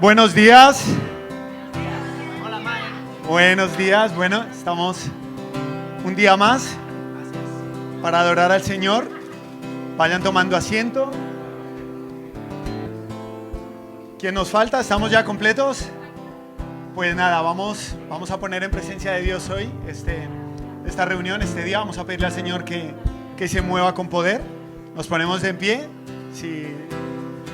Buenos días. Hola, Mike. Buenos días. Bueno, estamos un día más para adorar al Señor. Vayan tomando asiento. ¿Quién nos falta? ¿Estamos ya completos? Pues nada, vamos a poner en presencia de Dios hoy esta reunión, este día. Vamos a pedirle al Señor que se mueva con poder. Nos ponemos de en pie. Si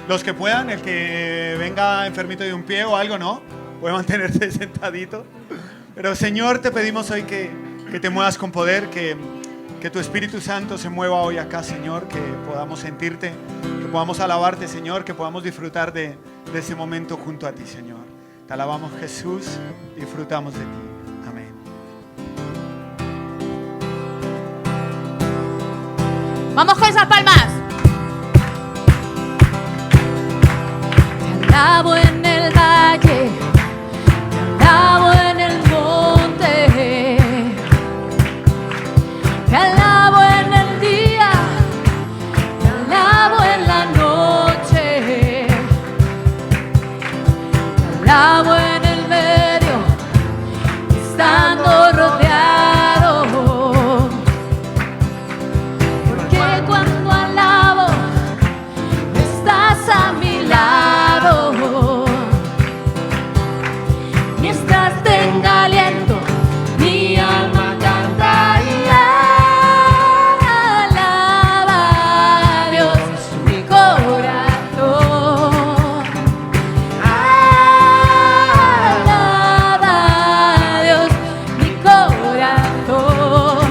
los que puedan, el que venga enfermito de un pie o algo, no, puede mantenerse sentadito. Pero Señor, te pedimos hoy que te muevas con poder, que tu Espíritu Santo se mueva hoy acá, Señor, que podamos sentirte, que podamos alabarte, Señor, que podamos disfrutar de ese momento junto a ti, Señor. Te alabamos, Jesús, disfrutamos de ti. Amén. Vamos con esas palmas. Te alabo en el valle, te alabo en el monte, te alabo en el día, te alabo en la noche, te alabo en el medio, estando rodeado, porque cuando alabo estás a mi lado, mientras tenga aliento mi alma canta y alaba a Dios mi corazón, alaba a Dios mi corazón,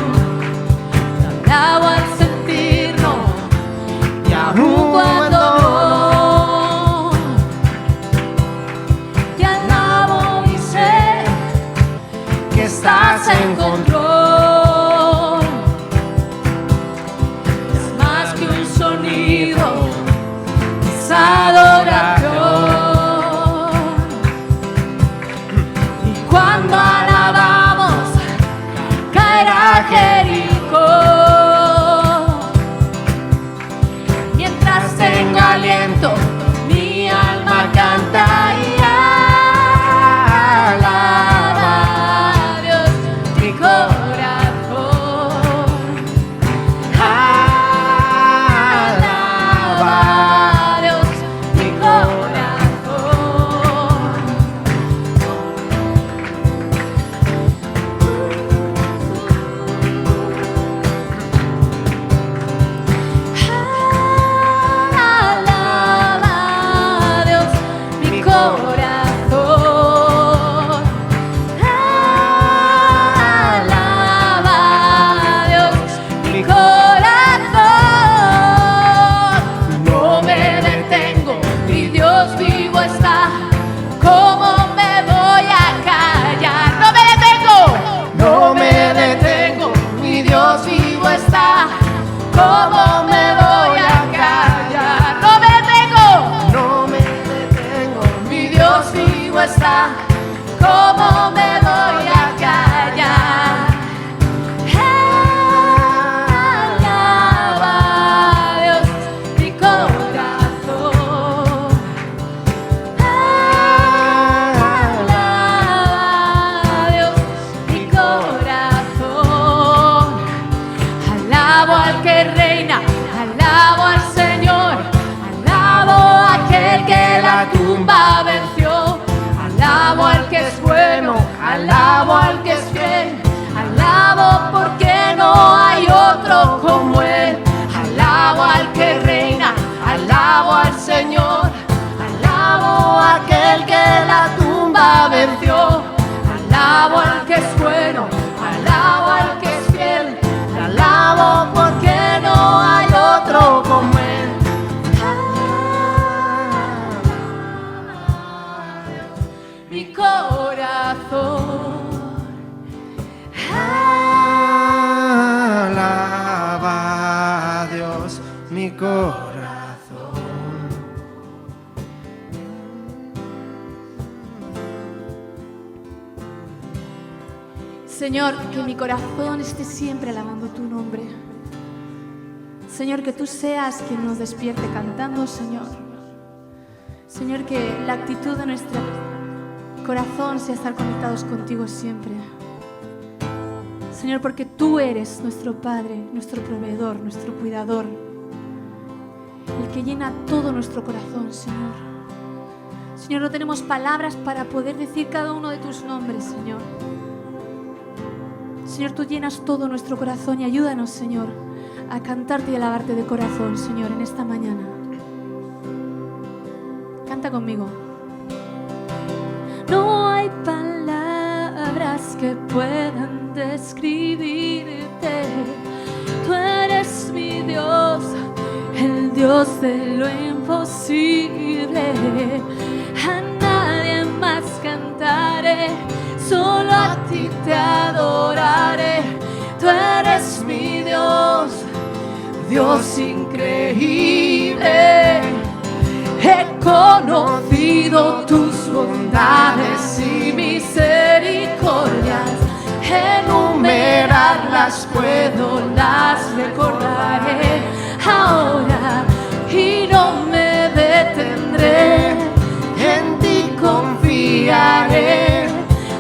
te alabo al sentirlo y aún cuando no, te alabo y sé que estás en control. Es más que un sonido, es adoración. Y cuando alabamos, caerá Jericó. Mientras tenga aliento, mi alma canta y alaba a Dios mi corazón, alaba a Dios mi corazón. Alaba a Dios mi corazón, alaba a Dios mi corazón. No me detengo, mi Dios vivo está. ¿Cómo me voy a callar? No me detengo, no me detengo, mi Dios vivo está. ¿Cómo me voy a callar? No me detengo, no me detengo, mi Dios vivo está. ¿Cómo me voy a callar? Alaba a Dios mi corazón, alaba a Dios mi corazón. Alabo al que reina, alabo al Señor, alabo a aquel que la tumba venció, alabo al que es bueno, alabo al que es fiel, alabo porque no hay otro como él. Alabo al que reina, alabo al Señor, alabo a aquel que la tumba venció, alabo al que es bueno, alabo al que es fiel, alabo porque no hay otro como él. Mi corazón, Alaba a Dios mi corazón. Señor, que mi corazón esté siempre alabando tu nombre. Señor, que tú seas quien nos despierte cantando, Señor. Señor, que la actitud de nuestro corazón sea estar conectados contigo siempre. Señor, porque tú eres nuestro Padre, nuestro proveedor, nuestro cuidador, el que llena todo nuestro corazón, Señor. Señor, no tenemos palabras para poder decir cada uno de tus nombres, Señor. Señor, tú llenas todo nuestro corazón y ayúdanos, Señor, a cantarte y alabarte de corazón, Señor, en esta mañana. Canta conmigo. No hay palabras que puedan describirte. Tú eres mi Dios, el Dios de lo imposible. A nadie más cantaré, solo a ti te adoraré. Tú eres mi Dios, Dios increíble. He conocido tus bondades y misericordias. Enumerarlas puedo, las recordaré ahora y no me detendré. En ti confiaré.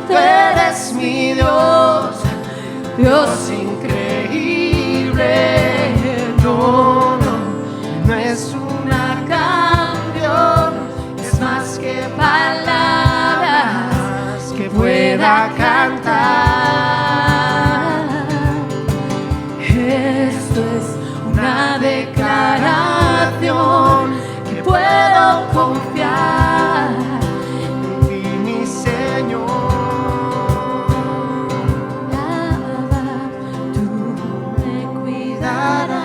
Tú eres mi Dios, Dios increíble. No, no, no es una canción, es más que palabras que pueda cantar. Esto es una declaración que puedo confiar en ti, mi Señor. Tú me cuidarás,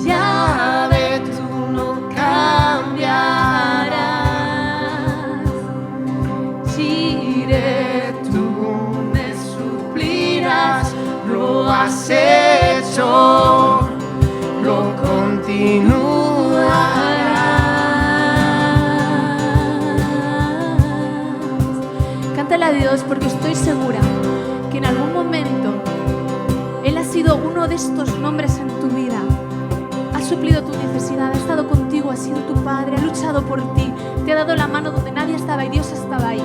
Yahvé, tú no cambiarás. Jireh, tú me suplirás, lo has hecho, lo continuarás. Cántale a Dios, porque estoy segura que en algún momento Él ha sido uno de estos nombres en tu vida. Ha suplido tu necesidad, ha estado contigo, ha sido tu Padre, ha luchado por ti, te ha dado la mano donde nadie estaba y Dios estaba ahí.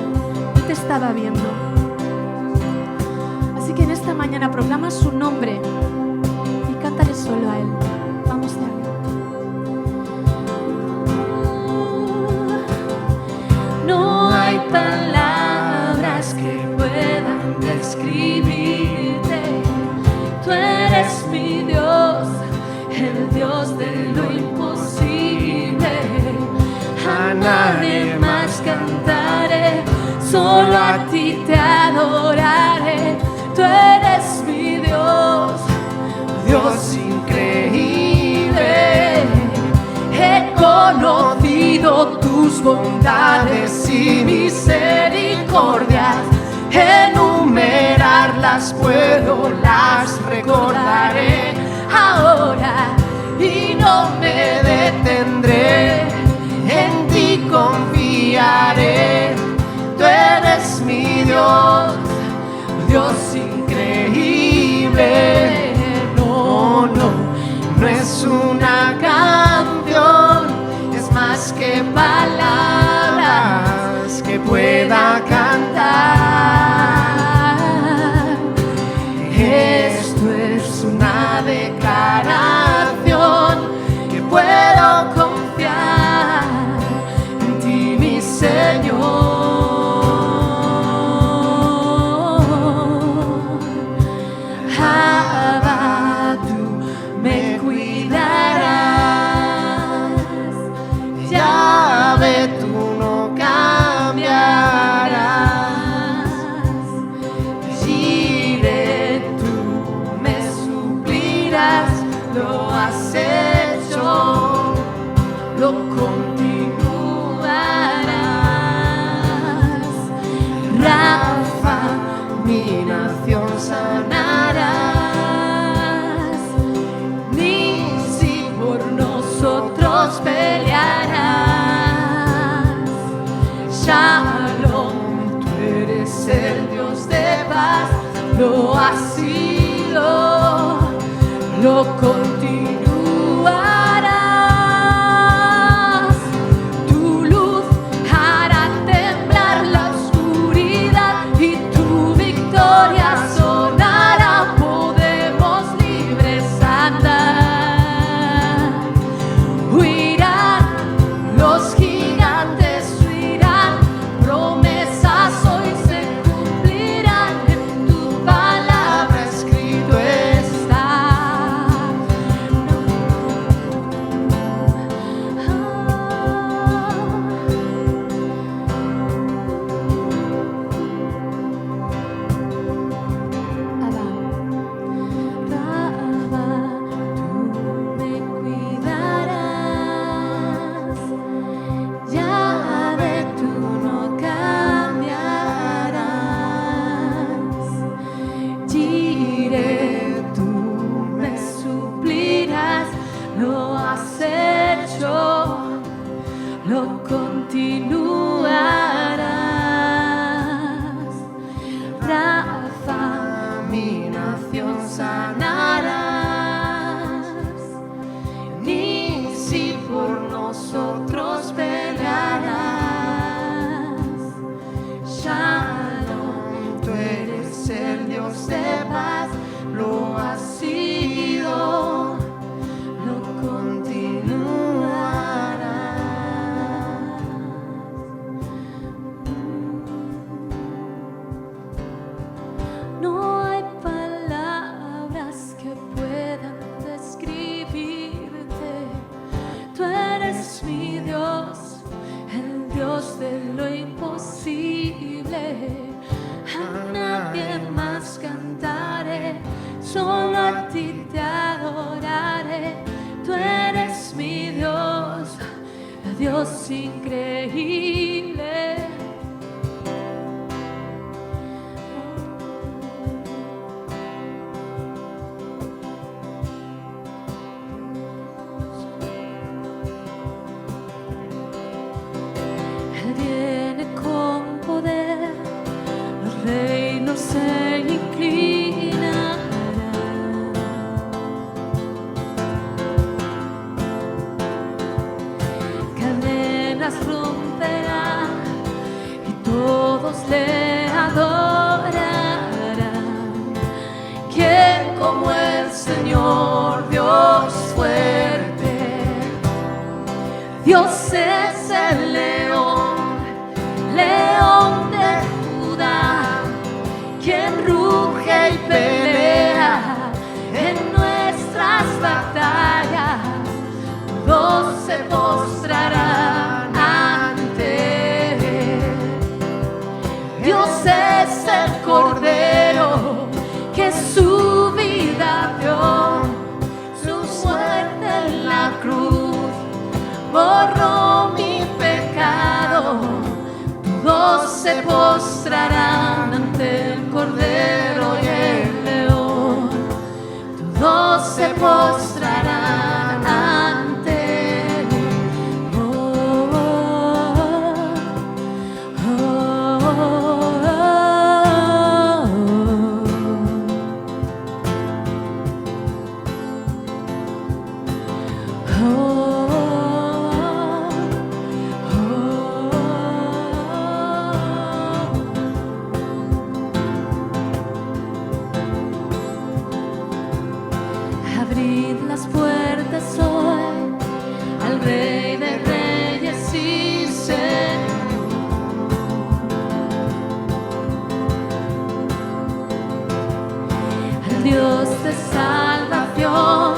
Él te estaba viendo. Así que en esta mañana proclama su nombre y cántale solo a Él. Vamos a verlo. No hay palabras que puedan describirte. Tú eres mi Dios, el Dios de lo imposible. A nadie más cantaré, solo a ti te adoraré. Tú eres mi Dios, Dios increíble. He conocido tus bondades y misericordias. Enumerarlas puedo, las recordaré ahora y no me detendré. En ti confiaré. Tú eres mi Dios, Dios increíble. No, no, no es una canción, es más que palabras que pueda cantar. Esto es una declaración que puedo confiar en ti, mi Señor. Shalom, tú eres el Dios de paz, lo has sido, lo continuarás. lo continuarás. Rafa, mi nación sanarás. Ni si por nosotros pelearás. Shalom, tú eres el Dios de paz, lo has sido, lo continuarás. No hay palabras que puedan describirte. Tú eres mi Dios, el Dios de lo imposible. A nadie más cantaré, solo a ti te adoraré. Tú eres mi Dios, Dios increíble. Él viene con poder, los reinos se inclinarán. Cadenas romperá y todos le adorarán. ¿Quién como el Señor, Dios fuerte? Dios es el león, león de Judá, quien ruge y pelea en nuestras batallas. Todos se postrarán ante él. Dios es el Cordero que su vida dio, su muerte en la cruz borró mi pecado. Todos se postrarán ante el Cordero y el león. Todos se postrarán ante él. Oh, oh, oh, oh, oh, abrid las puertas hoy al Rey de Reyes y Señor. Al Dios de salvación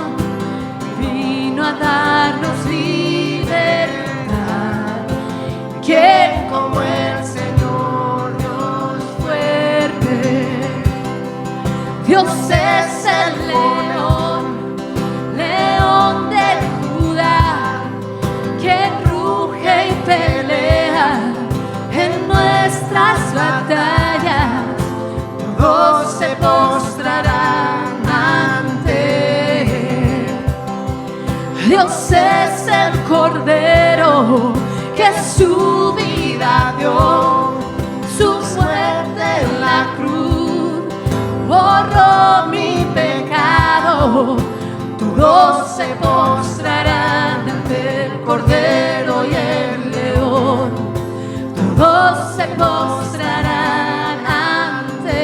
vino a darnos libertad. ¿Quién como el Señor, Dios fuerte? Dios es el león, león de Judá, quien ruge y pelea en nuestras batallas. Todos se postrarán ante él. Dios es el Cordero que su vida dio, su muerte en la cruz borró mi pecado. Todos se postrarán ante el Cordero y el león. Todos se postrarán ante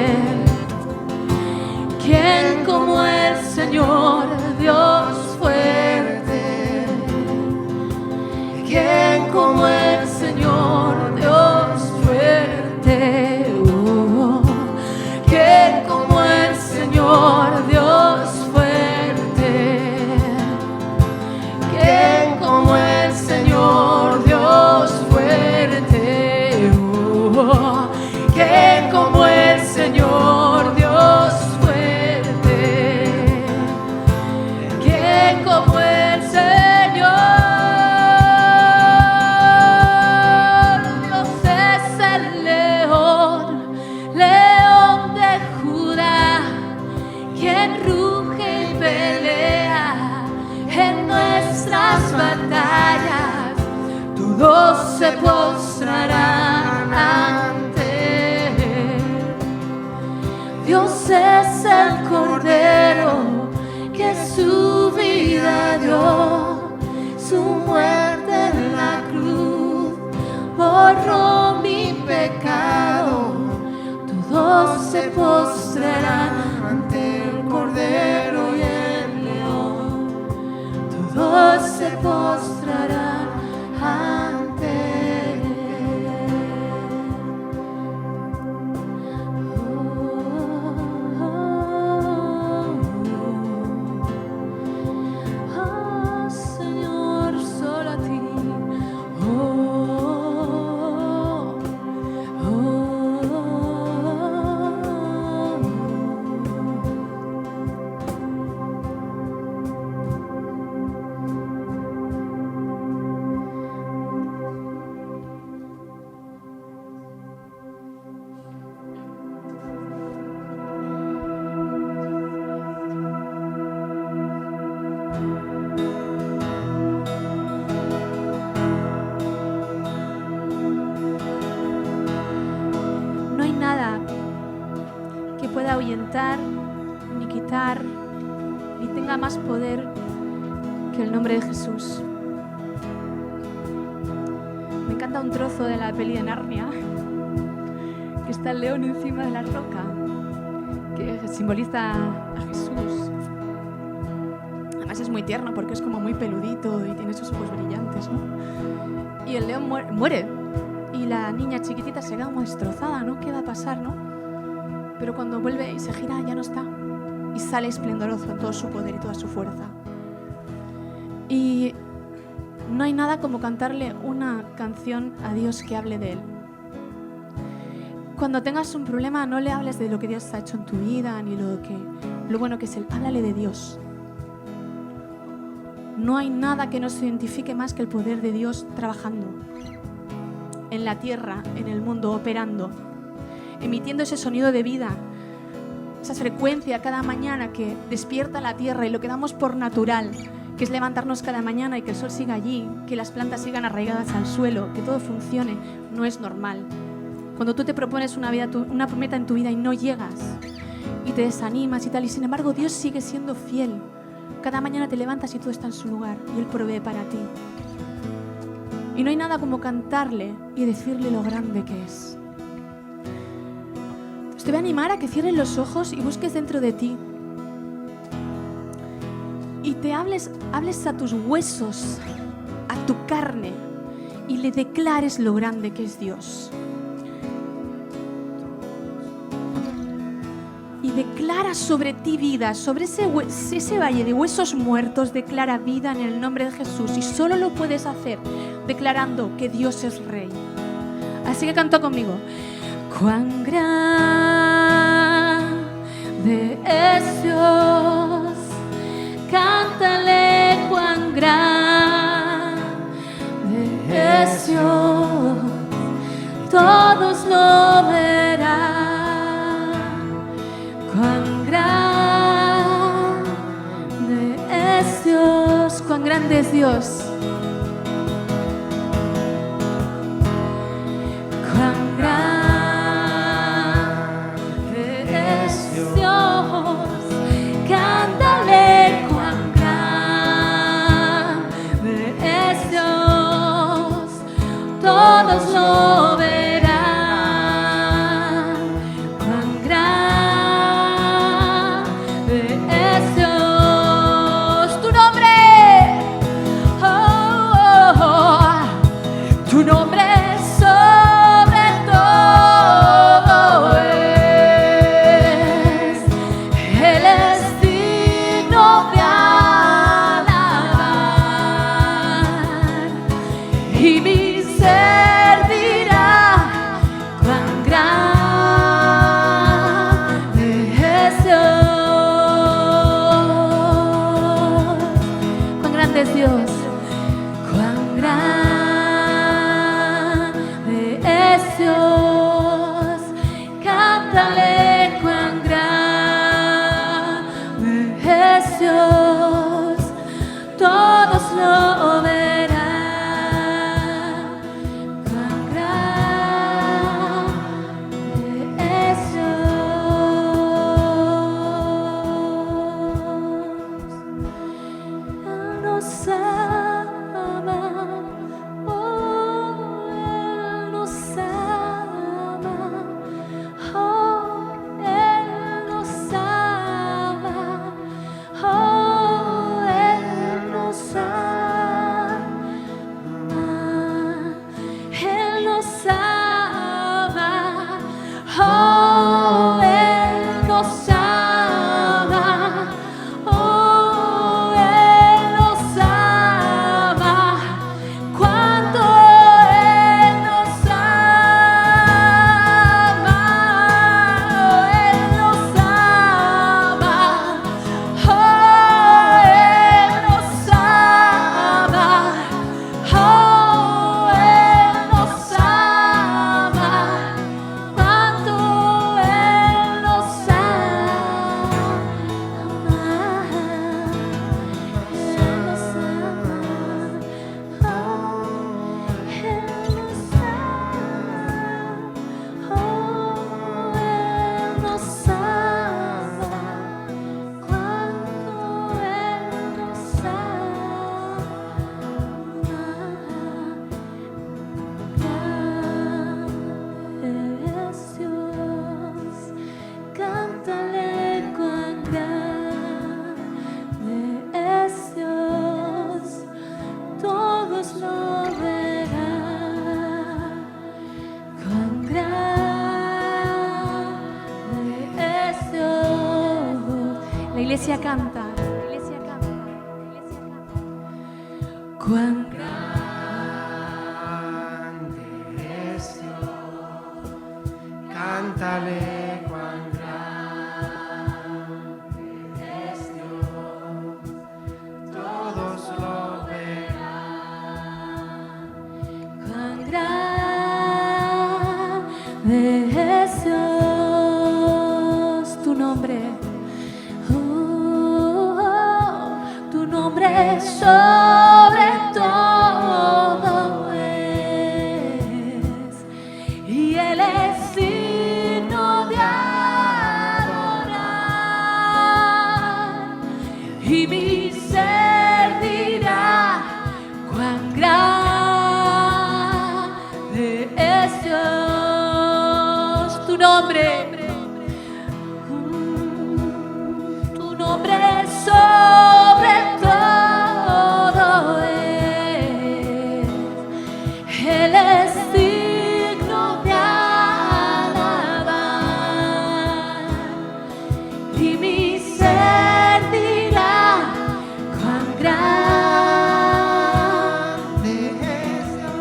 él. ¿Quién como el Señor, Dios fuerte? ¿Quién como el Señor, Dios fuerte? Oh, ¿quién como el Señor, Dios fuerte? ¿Quién como el Señor, Dios fuerte? Oh, ¿quién como el Señor, Dios fuerte? ¿Quién como el Señor? Dios es el león. postrarán ante el Cordero y el León. Todos se postrarán ante Él. Oh, Señor, solo a ti. No hay nada que pueda ahuyentar, ni quitar, ni tenga más poder que el nombre de Jesús. Me encanta un trozo de la peli de Narnia, que está el león encima de la roca, que simboliza a Jesús. Además es muy tierno porque es como muy peludito y tiene esos ojos brillantes, ¿no? Y el león muere. Y la niña chiquitita se queda como destrozada, ¿no? ¿Qué va a pasar, no? Pero cuando vuelve y se gira, ya no está. Y sale esplendoroso en todo su poder y toda su fuerza. Y no hay nada como cantarle una canción a Dios que hable de Él. Cuando tengas un problema, no le hables de lo que Dios ha hecho en tu vida, ni lo bueno que es Él. Háblale de Dios. No hay nada que nos identifique más que el poder de Dios trabajando en la tierra, en el mundo, operando, emitiendo ese sonido de vida, esa frecuencia cada mañana que despierta la tierra y lo que damos por natural, que es levantarnos cada mañana y que el sol siga allí, que las plantas sigan arraigadas al suelo, que todo funcione, no es normal. Cuando tú te propones una meta en tu vida y no llegas y te desanimas y tal, y sin embargo Dios sigue siendo fiel. Cada mañana te levantas y todo está en su lugar y Él provee para ti. Y no hay nada como cantarle y decirle lo grande que es. Te voy a animar a que cierres los ojos y busques dentro de ti. Y te hables a tus huesos, a tu carne, y le declares lo grande que es Dios. Y declara sobre ti vida, sobre ese valle de huesos muertos, declara vida en el nombre de Jesús. Y solo lo puedes hacer declarando que Dios es Rey. Así que canta conmigo. Cuán grande es Dios, cántale cuán grande es Dios, todos lo verán. Cuán grande es Dios, cuán grande es Dios. Cuán grande es Dios, cántale cuán grande es Dios, todos lo verán. Tu nombre sobre todo es, Él es digno de alabar, y mi ser dirá cuán grande es Dios, cuán grande es Dios, cuán grande Dios, cántale cuán grande es Dios, todos lo verán. iglesia canta. Cuán grande es Dios, cántale cuán grande es Dios, todos lo verán. cuán grande es Dios, tu nombre. Tu nombre sobre todo es, y Él es digno de adorar, y mi ser dirá cuán grande es Dios. Tu nombre sobre todo es, Él es digno de alabar, y mi ser dirá cuán grande es Dios.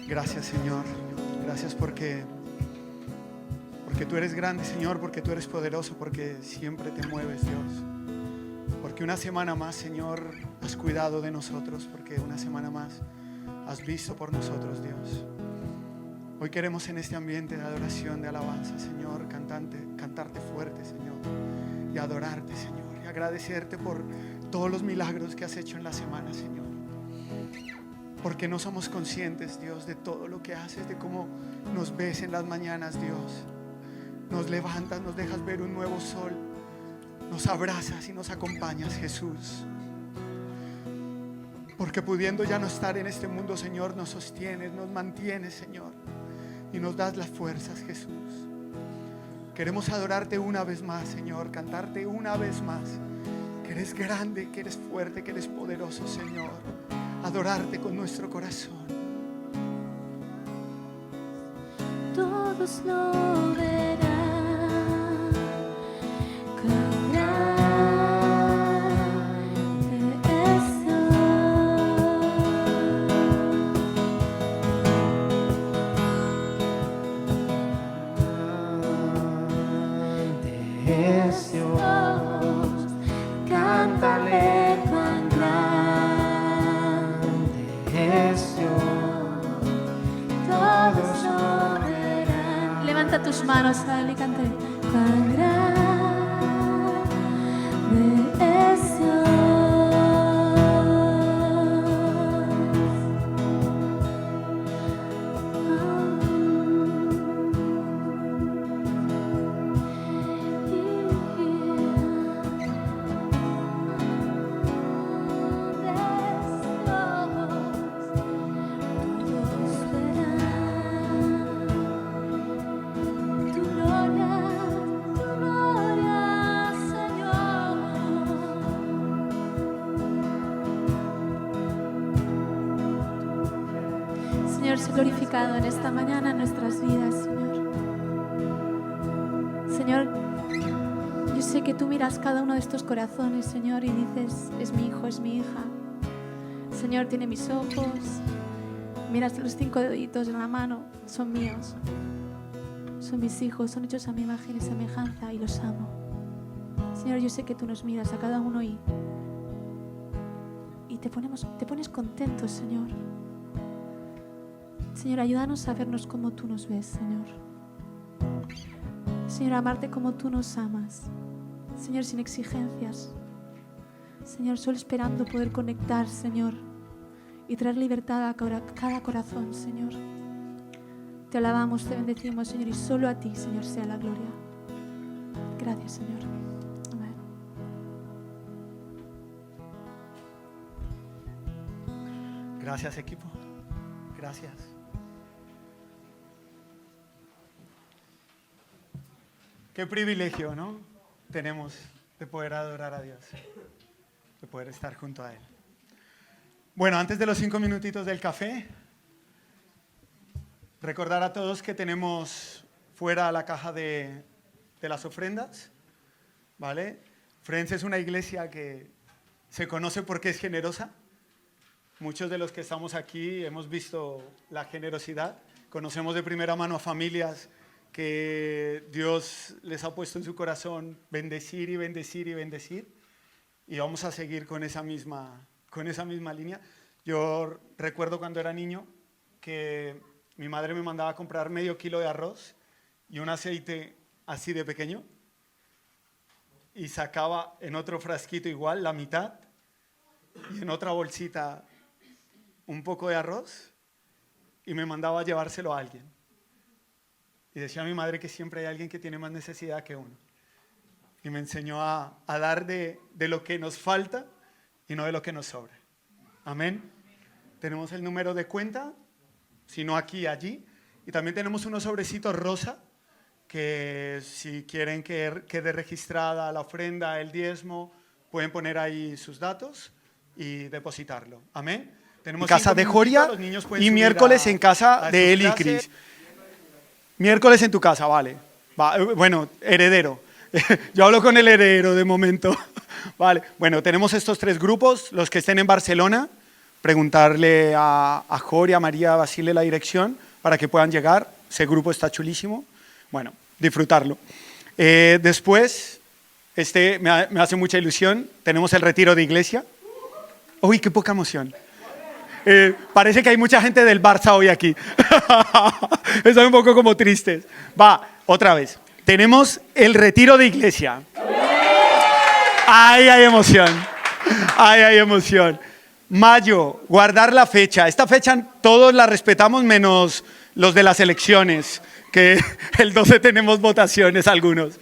Gracias, Señor. Gracias porque tú eres grande, Señor, porque tú eres poderoso, porque siempre te mueves, Dios. Porque una semana más, Señor, has cuidado de nosotros, porque una semana más has visto por nosotros, Dios. Hoy queremos en este ambiente de adoración, de alabanza, Señor, cantarte fuerte, Señor, y adorarte, Señor, y agradecerte por todos los milagros que has hecho en la semana, Señor. Porque no somos conscientes, Dios, de todo lo que haces, de cómo nos ves en las mañanas, Dios. Nos levantas, nos dejas ver un nuevo sol, nos abrazas y nos acompañas, Jesús. Porque pudiendo ya no estar en este mundo, Señor, nos sostienes, nos mantienes, Señor, y nos das las fuerzas, Jesús. Queremos adorarte una vez más, Señor, cantarte una vez más, que eres grande, que eres fuerte, que eres poderoso, Señor. Adorarte con nuestro corazón. Todos lo verán, cuán grande es Grande es Dios, cántale cuán grande es Dios, todos lo verán. Levanta tus manos a Él y cante. Cuán grande es Dios. Señor, sé glorificado en esta mañana en nuestras vidas, Señor. Señor, yo sé que tú miras cada uno de estos corazones, Señor, y dices, es mi hijo, es mi hija. Señor, tiene mis ojos, miras los 5 deditos en la mano, son míos. Son mis hijos, son hechos a mi imagen y semejanza y los amo. Señor, yo sé que tú nos miras a cada uno y te pones contentos, Señor. Señor, ayúdanos a vernos como tú nos ves, Señor. Señor, amarte como tú nos amas. Señor, sin exigencias. Señor, solo esperando poder conectar, Señor, y traer libertad a cada corazón, Señor. Te alabamos, te bendecimos, Señor, y solo a ti, Señor, sea la gloria. Gracias, Señor. Amén. Gracias, equipo. Gracias. Qué privilegio, ¿no? Tenemos de poder adorar a Dios. de poder estar junto a Él. Bueno, antes de los 5 minutitos del café, recordar a todos que tenemos fuera la caja de las ofrendas, ¿vale? Friends es una iglesia que se conoce porque es generosa. Muchos de los que estamos aquí hemos visto la generosidad. Conocemos de primera mano a familias que Dios les ha puesto en su corazón bendecir y bendecir y bendecir. Y vamos a seguir con esa misma línea. Yo recuerdo cuando era niño que mi madre me mandaba a comprar medio kilo de arroz y un aceite así de pequeño. Y sacaba en otro frasquito igual la mitad y en otra bolsita un poco de arroz y me mandaba a llevárselo a alguien. Y decía a mi madre que siempre hay alguien que tiene más necesidad que uno. Y me enseñó a dar de lo que nos falta y no de lo que nos sobra. Amén. Tenemos el número de cuenta, si no aquí, allí. Y también tenemos unos sobrecitos rosa que si quieren que quede registrada la ofrenda, el diezmo, pueden poner ahí sus datos y depositarlo. Amén. Tenemos en casa de Joria y miércoles en casa de Eli y Cris. Miércoles en tu casa, vale. Bueno, heredero. Yo hablo con el heredero de momento. Vale. Bueno, tenemos estos 3 grupos. Los que estén en Barcelona, preguntarle a Joria, a María, a Basile la dirección para que puedan llegar. Ese grupo está chulísimo. Bueno, disfrutarlo. Después, me hace mucha ilusión. Tenemos el retiro de iglesia. Uy, qué poca emoción. Parece que hay mucha gente del Barça hoy aquí. Están un poco como tristes. Va, otra vez. Tenemos el retiro de iglesia. Ahí hay emoción. Ahí hay emoción. Mayo, guardar la fecha. Esta fecha todos la respetamos menos los de las elecciones, que el 12 tenemos votaciones algunos.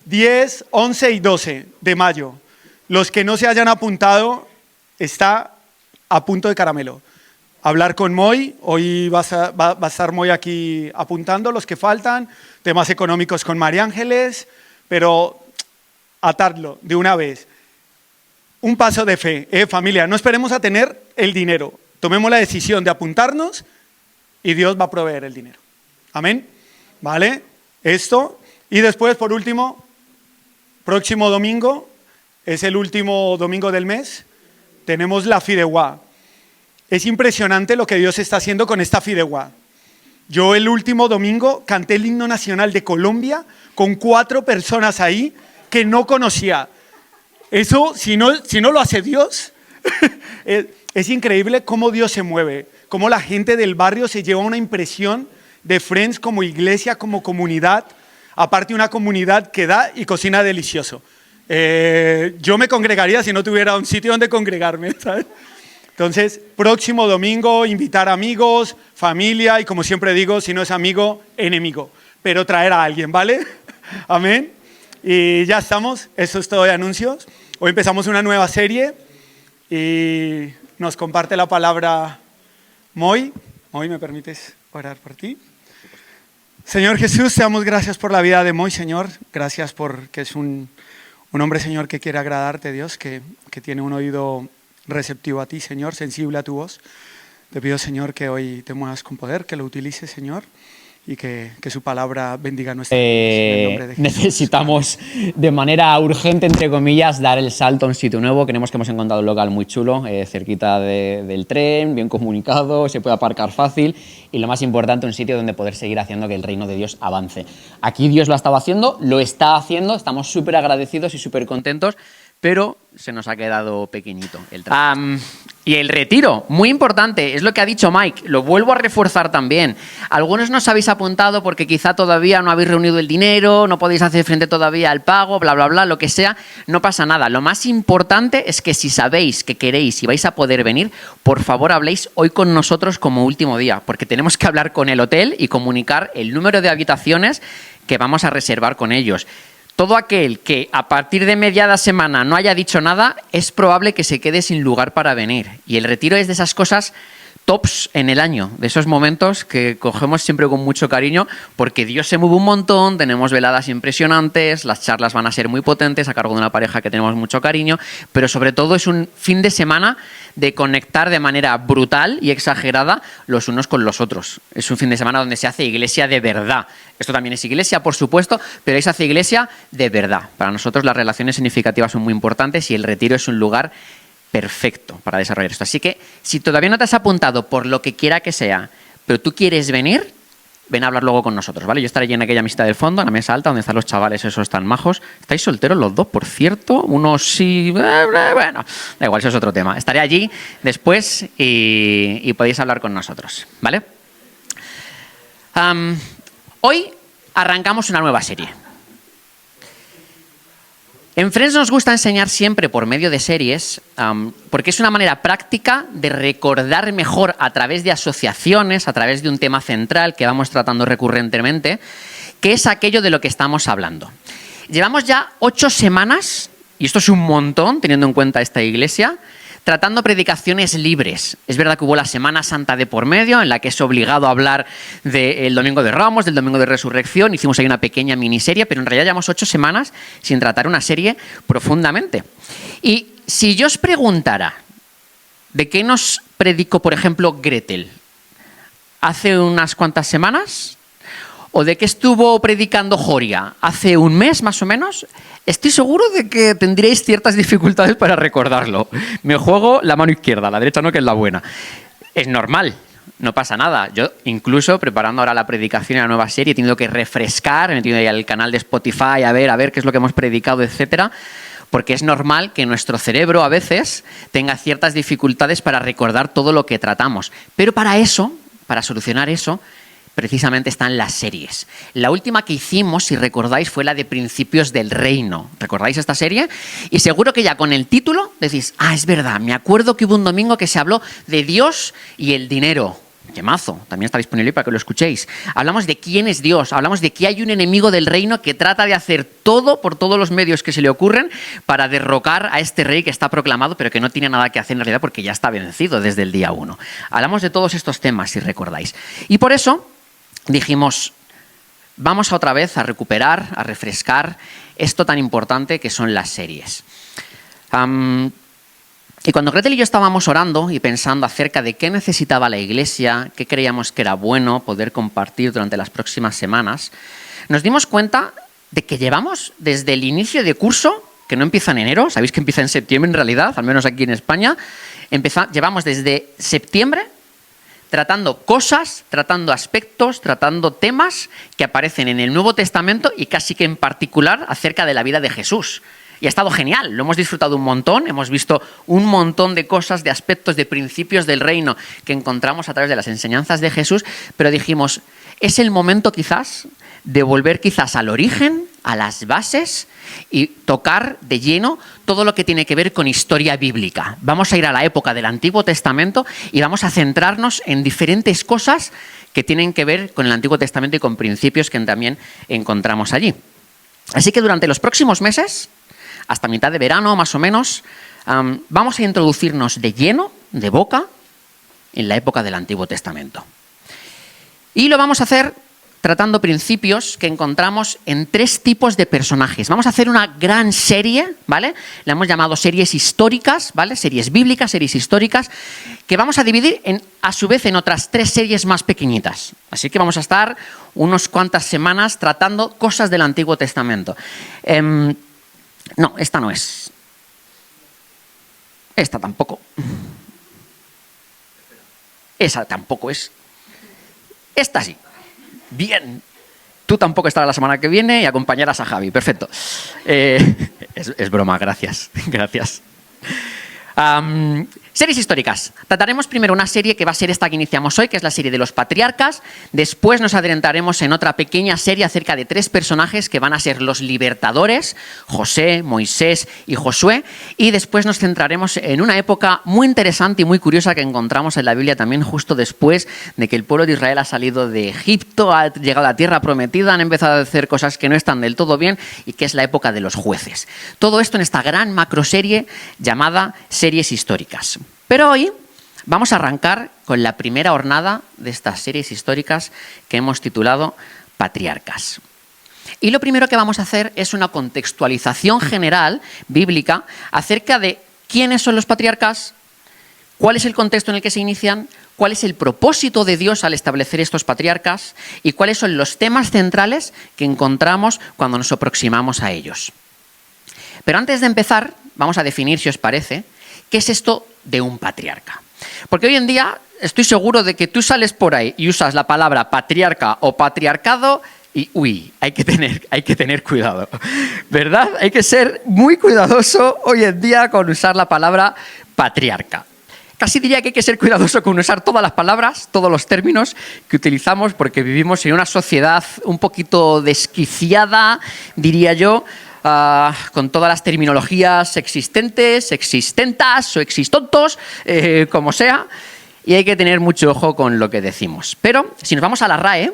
10, 11 y 12 de mayo. Los que no se hayan apuntado, está a punto de caramelo. Hablar con Moy, hoy va a estar Moy aquí apuntando los que faltan, temas económicos con María Ángeles, pero atarlo de una vez. Un paso de fe, familia, no esperemos a tener el dinero, tomemos la decisión de apuntarnos y Dios va a proveer el dinero. Amén, ¿vale? Esto, y después por último, próximo domingo, es el último domingo del mes, tenemos la Fideuá. Es impresionante lo que Dios está haciendo con esta Fideuá. Yo el último domingo canté el himno nacional de Colombia con 4 personas ahí que no conocía. Eso, si no lo hace Dios, es increíble cómo Dios se mueve, cómo la gente del barrio se lleva una impresión de Friends como iglesia, como comunidad, aparte una comunidad que da y cocina delicioso. Yo me congregaría si no tuviera un sitio donde congregarme, ¿sabes? Entonces, próximo domingo, invitar amigos, familia y como siempre digo, si no es amigo, enemigo. Pero traer a alguien, ¿vale? Amén. Y ya estamos, eso es todo de anuncios. Hoy empezamos una nueva serie y nos comparte la palabra Moy. Moy, ¿me permites orar por ti? Señor Jesús, te damos gracias por la vida de Moy, Señor. Gracias porque es un hombre, Señor, que quiere agradarte, Dios, que tiene un oído receptivo a ti, Señor, sensible a tu voz. Te pido, Señor, que hoy te muevas con poder, que lo utilices, Señor, y que su palabra bendiga nuestra vida. En el nombre de Jesús. Necesitamos de manera urgente, entre comillas, dar el salto a un sitio nuevo. Creemos que hemos encontrado un local muy chulo, cerquita del tren, bien comunicado, se puede aparcar fácil y lo más importante, un sitio donde poder seguir haciendo que el reino de Dios avance. Aquí Dios lo ha estado haciendo, lo está haciendo, estamos súper agradecidos y súper contentos, pero se nos ha quedado pequeñito el trabajo. Y el retiro, muy importante, es lo que ha dicho Mike, lo vuelvo a reforzar también. Algunos no os habéis apuntado porque quizá todavía no habéis reunido el dinero, no podéis hacer frente todavía al pago, bla, bla, bla, lo que sea, no pasa nada. Lo más importante es que si sabéis que queréis y vais a poder venir, por favor habléis hoy con nosotros como último día, porque tenemos que hablar con el hotel y comunicar el número de habitaciones que vamos a reservar con ellos. Todo aquel que a partir de mediada semana no haya dicho nada, es probable que se quede sin lugar para venir. Y el retiro es de esas cosas tops en el año, de esos momentos que cogemos siempre con mucho cariño porque Dios se mueve un montón, tenemos veladas impresionantes, las charlas van a ser muy potentes a cargo de una pareja que tenemos mucho cariño, pero sobre todo es un fin de semana de conectar de manera brutal y exagerada los unos con los otros. Es un fin de semana donde se hace iglesia de verdad. Esto también es iglesia, por supuesto, pero ahí se hace iglesia de verdad. Para nosotros las relaciones significativas son muy importantes y el retiro es un lugar perfecto para desarrollar esto. Así que si todavía no te has apuntado por lo que quiera que sea, pero tú quieres venir, ven a hablar luego con nosotros, ¿vale? Yo estaré allí en aquella mesita del fondo, en la mesa alta, donde están los chavales esos tan majos. ¿Estáis solteros los dos, por cierto? Uno sí... Bueno, da igual, eso es otro tema. Estaré allí después y podéis hablar con nosotros, ¿vale? Hoy arrancamos una nueva serie. En Friends nos gusta enseñar siempre por medio de series, porque es una manera práctica de recordar mejor a través de asociaciones, a través de un tema central que vamos tratando recurrentemente, que es aquello de lo que estamos hablando. Llevamos ya 8 semanas, y esto es un montón teniendo en cuenta esta iglesia, tratando predicaciones libres. Es verdad que hubo la Semana Santa de por medio, en la que es obligado a hablar del Domingo de Ramos, del Domingo de Resurrección. Hicimos ahí una pequeña miniserie, pero en realidad llevamos 8 semanas sin tratar una serie profundamente. Y si yo os preguntara de qué nos predicó, por ejemplo, Gretel hace unas cuantas semanas, o de qué estuvo predicando Joria hace un mes más o menos, estoy seguro de que tendríais ciertas dificultades para recordarlo. Me juego la mano izquierda, la derecha no, que es la buena. Es normal, no pasa nada. Yo incluso preparando ahora la predicación de la nueva serie he tenido que refrescar, he metido ahí al canal de Spotify a ver qué es lo que hemos predicado, etcétera, porque es normal que nuestro cerebro a veces tenga ciertas dificultades para recordar todo lo que tratamos. Pero para eso, para solucionar eso, precisamente están las series. La última que hicimos, si recordáis, fue la de Principios del Reino. ¿Recordáis esta serie? Y seguro que ya con el título decís, es verdad, me acuerdo que hubo un domingo que se habló de Dios y el dinero. ¡Qué mazo! También está disponible para que lo escuchéis. Hablamos de quién es Dios, hablamos de que hay un enemigo del reino que trata de hacer todo por todos los medios que se le ocurren para derrocar a este rey que está proclamado, pero que no tiene nada que hacer en realidad porque ya está vencido desde el día 1. Hablamos de todos estos temas, si recordáis. Y por eso dijimos, vamos otra vez a recuperar, a refrescar esto tan importante que son las series. Y cuando Gretel y yo estábamos orando y pensando acerca de qué necesitaba la iglesia, qué creíamos que era bueno poder compartir durante las próximas semanas, nos dimos cuenta de que llevamos desde el inicio de curso, que no empieza en enero, sabéis que empieza en septiembre en realidad, al menos aquí en España, llevamos desde septiembre tratando cosas, tratando aspectos, tratando temas que aparecen en el Nuevo Testamento y casi que en particular acerca de la vida de Jesús. Y ha estado genial, lo hemos disfrutado un montón, hemos visto un montón de cosas, de aspectos, de principios del reino que encontramos a través de las enseñanzas de Jesús, pero dijimos, es el momento quizás de volver quizás al origen, a las bases y tocar de lleno todo lo que tiene que ver con historia bíblica. Vamos a ir a la época del Antiguo Testamento y vamos a centrarnos en diferentes cosas que tienen que ver con el Antiguo Testamento y con principios que también encontramos allí. Así que durante los próximos meses, hasta mitad de verano más o menos, vamos a introducirnos de lleno, de boca, en la época del Antiguo Testamento. Y lo vamos a hacer tratando principios que encontramos en 3 tipos de personajes. Vamos a hacer una gran serie, ¿vale? La hemos llamado series históricas, ¿vale? Series bíblicas, series históricas, que vamos a dividir a su vez en otras 3 series más pequeñitas. Así que vamos a estar unas cuantas semanas tratando cosas del Antiguo Testamento. No, esta no es. Esta tampoco. Esa tampoco es. Esta sí. Bien. Tú tampoco estarás la semana que viene y acompañarás a Javi. Perfecto. Es broma, gracias. Gracias. Series históricas. Trataremos primero una serie que va a ser esta que iniciamos hoy, que es la serie de los patriarcas. Después nos adentraremos en otra pequeña serie acerca de 3 personajes que van a ser los libertadores, José, Moisés y Josué. Y después nos centraremos en una época muy interesante y muy curiosa que encontramos en la Biblia también justo después de que el pueblo de Israel ha salido de Egipto, ha llegado a la tierra prometida, han empezado a hacer cosas que no están del todo bien y que es la época de los jueces. Todo esto en esta gran macroserie llamada series históricas. Pero hoy vamos a arrancar con la primera jornada de estas series históricas que hemos titulado Patriarcas. Y lo primero que vamos a hacer es una contextualización general bíblica acerca de quiénes son los patriarcas, cuál es el contexto en el que se inician, cuál es el propósito de Dios al establecer estos patriarcas y cuáles son los temas centrales que encontramos cuando nos aproximamos a ellos. Pero antes de empezar, vamos a definir, si os parece, qué es esto de un patriarca. Porque hoy en día estoy seguro de que tú sales por ahí y usas la palabra patriarca o patriarcado y hay que tener cuidado, ¿verdad? Hay que ser muy cuidadoso hoy en día con usar la palabra patriarca. Casi diría que hay que ser cuidadoso con usar todas las palabras, todos los términos que utilizamos, porque vivimos en una sociedad un poquito desquiciada, diría yo, con todas las terminologías existentes, existentas o existontos, como sea, y hay que tener mucho ojo con lo que decimos. Pero si nos vamos a la RAE,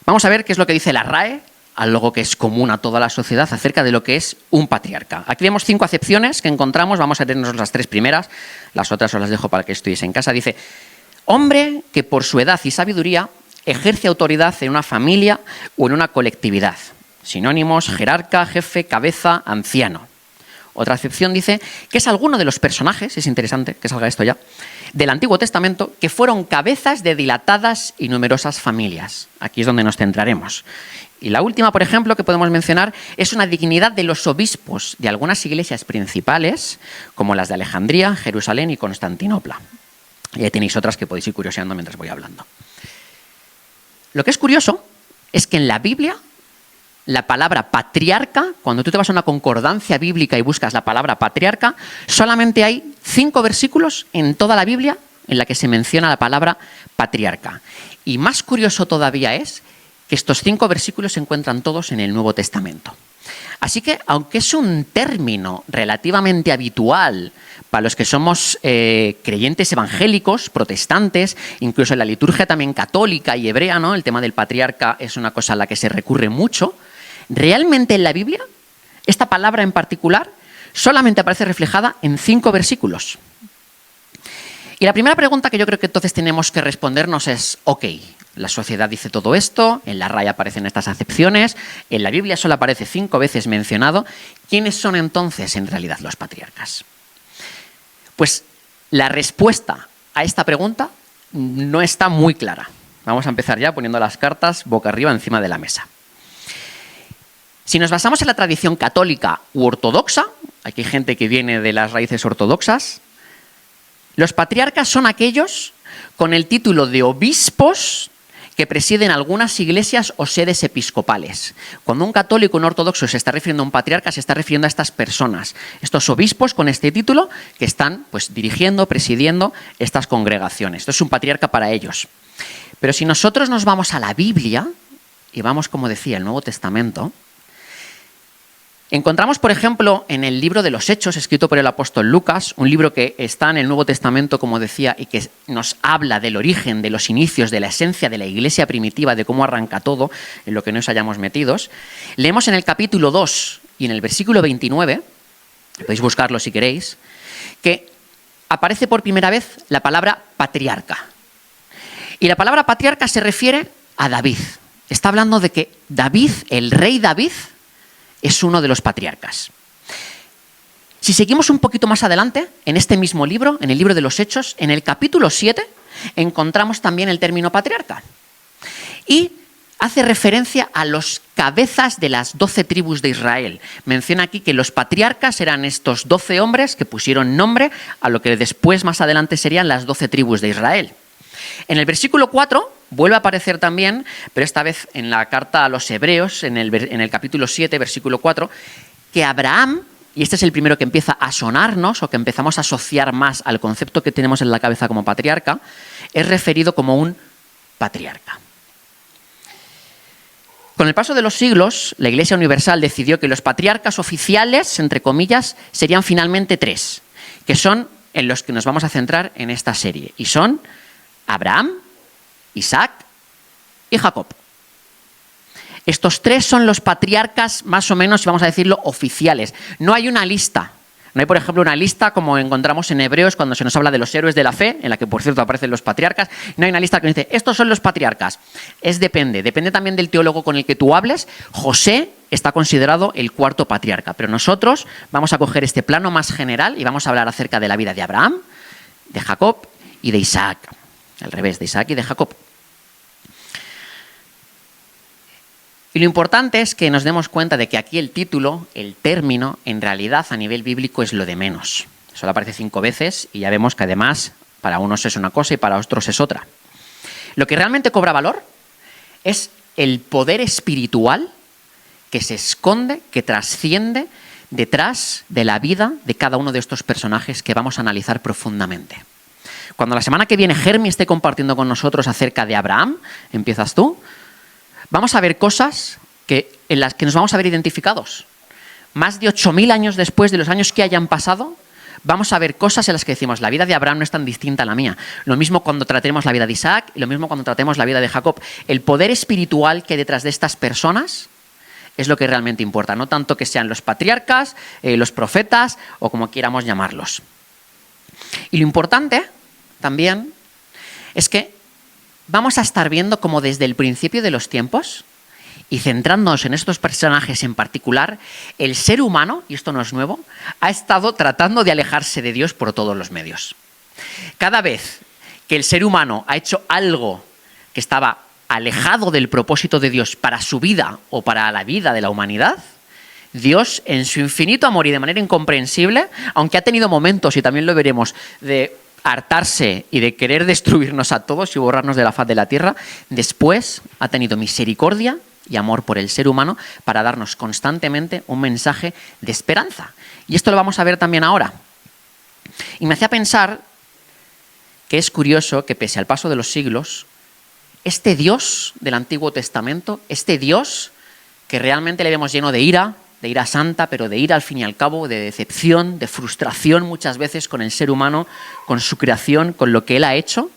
vamos a ver qué es lo que dice la RAE, algo que es común a toda la sociedad, acerca de lo que es un patriarca. Aquí vemos 5 acepciones que encontramos, vamos a leernos las 3 primeras, las otras os las dejo para que estudiéis en casa. Dice, hombre que por su edad y sabiduría ejerce autoridad en una familia o en una colectividad. Sinónimos, jerarca, jefe, cabeza, anciano. Otra acepción dice que es alguno de los personajes, es interesante que salga esto ya, del Antiguo Testamento que fueron cabezas de dilatadas y numerosas familias. Aquí es donde nos centraremos. Y la última, por ejemplo, que podemos mencionar es una dignidad de los obispos de algunas iglesias principales, como las de Alejandría, Jerusalén y Constantinopla. Y ahí tenéis otras que podéis ir curioseando mientras voy hablando. Lo que es curioso es que en la Biblia la palabra patriarca, cuando tú te vas a una concordancia bíblica y buscas la palabra patriarca, solamente hay 5 versículos en toda la Biblia en la que se menciona la palabra patriarca. Y más curioso todavía es que estos 5 versículos se encuentran todos en el Nuevo Testamento. Así que, aunque es un término relativamente habitual para los que somos creyentes evangélicos, protestantes, incluso en la liturgia también católica y hebrea, ¿no? El tema del patriarca es una cosa a la que se recurre mucho. Realmente en la Biblia, esta palabra en particular solamente aparece reflejada en 5 versículos. Y la primera pregunta que yo creo que entonces tenemos que respondernos es, ok, la sociedad dice todo esto, en la RAE aparecen estas acepciones, en la Biblia solo aparece 5 veces mencionado, ¿quiénes son entonces en realidad los patriarcas? Pues la respuesta a esta pregunta no está muy clara. Vamos a empezar ya poniendo las cartas boca arriba encima de la mesa. Si nos basamos en la tradición católica u ortodoxa, aquí hay gente que viene de las raíces ortodoxas, los patriarcas son aquellos con el título de obispos que presiden algunas iglesias o sedes episcopales. Cuando un católico o un ortodoxo se está refiriendo a un patriarca, se está refiriendo a estas personas, estos obispos con este título que están pues, dirigiendo, presidiendo estas congregaciones. Esto es un patriarca para ellos. Pero si nosotros nos vamos a la Biblia, y vamos, como decía, al Nuevo Testamento, encontramos, por ejemplo, en el libro de los Hechos, escrito por el apóstol Lucas, un libro que está en el Nuevo Testamento, como decía, y que nos habla del origen, de los inicios, de la esencia de la iglesia primitiva, de cómo arranca todo, en lo que nos hayamos metidos. Leemos en el capítulo 2 y en el versículo 29, podéis buscarlo si queréis, que aparece por primera vez la palabra patriarca. Y la palabra patriarca se refiere a David. Está hablando de que David, el rey David, es uno de los patriarcas. Si seguimos un poquito más adelante, en este mismo libro, en el libro de los Hechos, en el capítulo 7, encontramos también el término patriarca. Y hace referencia a los cabezas de las 12 tribus de Israel. Menciona aquí que los patriarcas eran estos 12 hombres que pusieron nombre a lo que después, más adelante, serían las 12 tribus de Israel. En el versículo 4 vuelve a aparecer también, pero esta vez en la carta a los Hebreos, en el capítulo 7, versículo 4, que Abraham, y este es el primero que empieza a sonarnos o que empezamos a asociar más al concepto que tenemos en la cabeza como patriarca, es referido como un patriarca. Con el paso de los siglos, la Iglesia Universal decidió que los patriarcas oficiales, entre comillas, serían finalmente 3, que son en los que nos vamos a centrar en esta serie, y son Abraham, Isaac y Jacob. Estos 3 son los patriarcas más o menos, vamos a decirlo, oficiales. No hay una lista. No hay, por ejemplo, una lista como encontramos en Hebreos cuando se nos habla de los héroes de la fe, en la que, por cierto, aparecen los patriarcas. No hay una lista que nos dice, estos son los patriarcas. Depende también del teólogo con el que tú hables. José está considerado el cuarto patriarca, pero nosotros vamos a coger este plano más general y vamos a hablar acerca de la vida de Abraham, de Jacob y de Isaac. Al revés, de Isaac y de Jacob. Y lo importante es que nos demos cuenta de que aquí el título, el término, en realidad a nivel bíblico es lo de menos. Solo aparece 5 veces y ya vemos que además para unos es una cosa y para otros es otra. Lo que realmente cobra valor es el poder espiritual que se esconde, que trasciende detrás de la vida de cada uno de estos personajes que vamos a analizar profundamente. Cuando la semana que viene Jeremy esté compartiendo con nosotros acerca de Abraham, empiezas tú, vamos a ver cosas en las que nos vamos a ver identificados. Más de 8.000 años después de los años que hayan pasado, vamos a ver cosas en las que decimos, la vida de Abraham no es tan distinta a la mía. Lo mismo cuando tratemos la vida de Isaac y lo mismo cuando tratemos la vida de Jacob. El poder espiritual que hay detrás de estas personas es lo que realmente importa, no tanto que sean los patriarcas, los profetas o como quieramos llamarlos. Y lo importante también es que vamos a estar viendo cómo desde el principio de los tiempos, y centrándonos en estos personajes en particular, el ser humano, y esto no es nuevo, ha estado tratando de alejarse de Dios por todos los medios. Cada vez que el ser humano ha hecho algo que estaba alejado del propósito de Dios para su vida o para la vida de la humanidad, Dios, en su infinito amor y de manera incomprensible, aunque ha tenido momentos, y también lo veremos, de hartarse y de querer destruirnos a todos y borrarnos de la faz de la tierra, después ha tenido misericordia y amor por el ser humano para darnos constantemente un mensaje de esperanza. Y esto lo vamos a ver también ahora. Y me hacía pensar que es curioso que pese al paso de los siglos, este Dios del Antiguo Testamento, este Dios que realmente le vemos lleno de ira santa, pero de ira al fin y al cabo, de decepción, de frustración muchas veces con el ser humano, con su creación, con lo que él ha hecho,